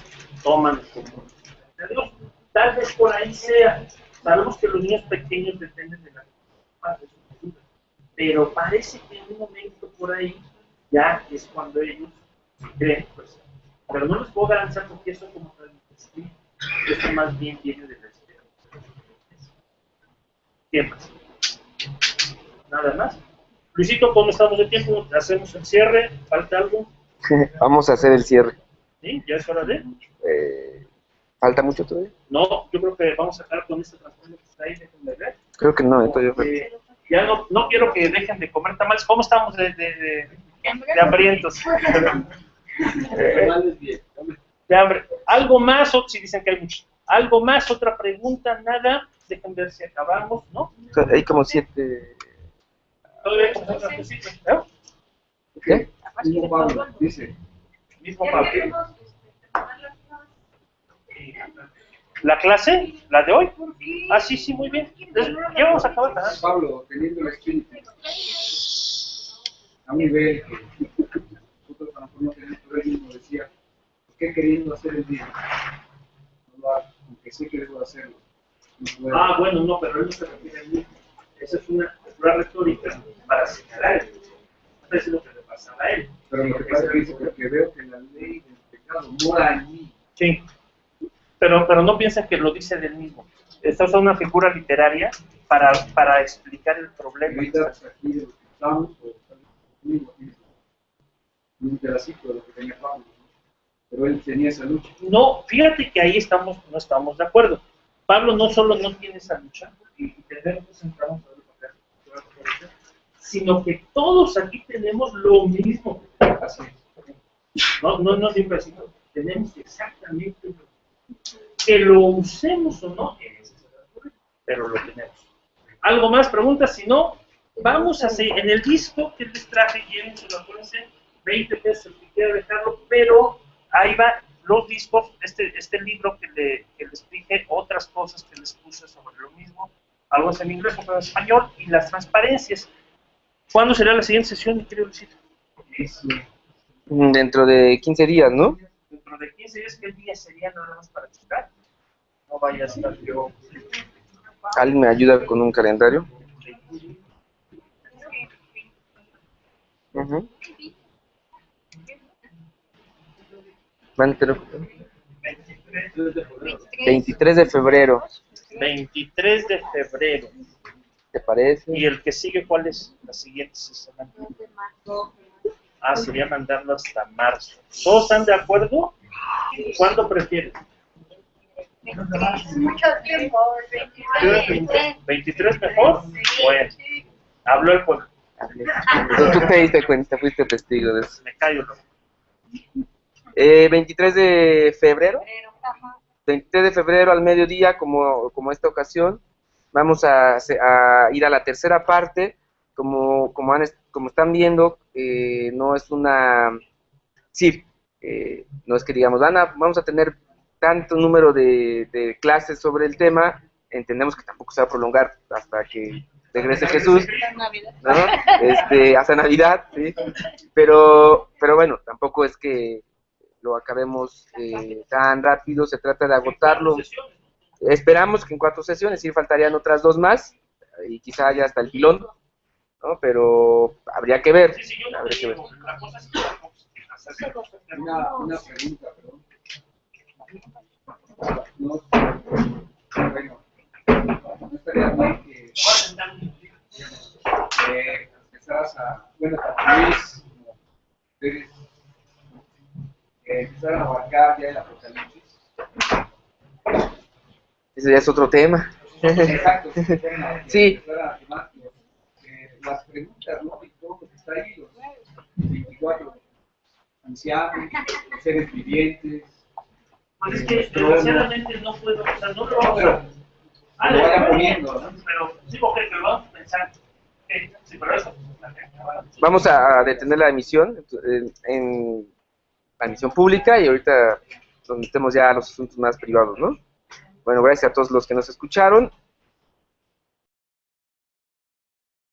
toman el compromiso frente a Dios. Tal vez por ahí sea. Sabemos que los niños pequeños dependen de la padre, pero parece que en un momento por ahí ya es cuando ellos creen, pues. Pero no les puedo garantizar porque eso como tal eso más bien viene de la esperanza. ¿Qué más? Nada más. Luisito, ¿cómo estamos de tiempo? ¿Hacemos el cierre? ¿Falta algo? Vamos a hacer el cierre. ¿Sí? ¿Ya es hora de? ¿Falta mucho todavía? No, yo creo que vamos a acabar con este transporte que está ahí, déjenme ver. Creo que no, todavía falta. Ya no quiero que dejen de comer tamales. ¿Cómo estamos de hambrientos? De hambre. ¿Algo más? O si dicen que hay mucho. ¿Algo más? ¿Otra pregunta? ¿Nada? Dejen ver si acabamos, ¿no? Hay como 7... Todavía hay como 7 cositas, ¿no? ¿Qué? Mismo Pablo, dice. Mismo Pablo. ¿La clase? ¿La de hoy? Ah, sí, muy bien. Entonces, ya vamos a acabar, ¿verdad? Pablo, teniendo el espíritu a un nivel que nosotros a lo mejor no tenemos, pero él mismo decía, ¿por qué queriendo hacer el bien? No lo hago, aunque sé que debo hacerlo. Ah, bueno, no, pero él no se refiere a mí. Esa es una retórica para señalar eso. Eso es lo que le pasaba a él. Pero lo que pasa es que dice, porque veo que la ley del pecado mora en mí. Sí, pero no piensen que lo dice del mismo. Esta es una figura literaria para explicar el problema. Ahorita aquí de lo que estamos, un pedacito de lo que tenía Pablo, ¿no? Pero él tenía esa lucha. No, fíjate que ahí no estamos de acuerdo. Pablo no solo no tiene esa lucha, y tenemos que centrarnos en el papel, sino que todos aquí tenemos lo mismo. Así es. No siempre así, tenemos exactamente lo mismo. Que lo usemos o no, pero lo tenemos. ¿Algo más? Preguntas, si no, vamos a seguir. En el disco que les traje, llévenselo, acuérdense, 20 pesos el que quiera dejarlo, pero ahí va los discos, este libro que les dije, otras cosas que les puse sobre lo mismo, algunos en inglés, otros en español, y las transparencias. ¿Cuándo será la siguiente sesión, mi querido Luisito? Dentro de 15 días, ¿no? Dentro de 15 días, ¿qué día sería nada más para checar? No vaya a estar yo. ¿Alguien me ayuda con un calendario? Uh-huh. 23 de febrero. 23 de febrero. ¿Te parece? ¿Y el que sigue cuál es? La siguiente semana. Ah, sería mandarlo hasta marzo. ¿Todos están de acuerdo? ¿Cuándo prefieren? Mucho tiempo, 23 mejor. Bueno, habló el pueblo. Tú te diste cuenta, fuiste testigo de eso. Me callo, ¿no? 23 de febrero. 23 de febrero al mediodía, como esta ocasión, vamos a ir a la tercera parte. Como están viendo, no es una... Sí, no es que digamos, vamos a tener tanto número de clases sobre el tema, entendemos que tampoco se va a prolongar hasta que regrese Jesús, ¿no? Hasta Navidad, ¿sí? Pero bueno, tampoco es que lo acabemos tan rápido, se trata de agotarlo. Esperamos que en 4 sesiones, sí faltarían otras 2 más, y quizá ya hasta el pilón, ¿no? Pero habría que ver. Habría que ver. Una pregunta, perdón. No estaría mal que empezaras Luis, como ustedes, empezaran a abarcar ya el Apocalipsis. Ese ya es otro tema. Exacto. Sí. Las preguntas, ¿no? Y todo lo que está ahí, los 24 ancianos, los seres vivientes. Pues es que desgraciadamente no puedo, o sea, no lo vamos Pero a... lo vayan poniendo, ¿no? Pero sí, porque lo vamos a pensar. Sí, pero eso. Vamos a detener la emisión en la emisión pública y ahorita nos metemos ya a los asuntos más privados, ¿no? Bueno, gracias a todos los que nos escucharon.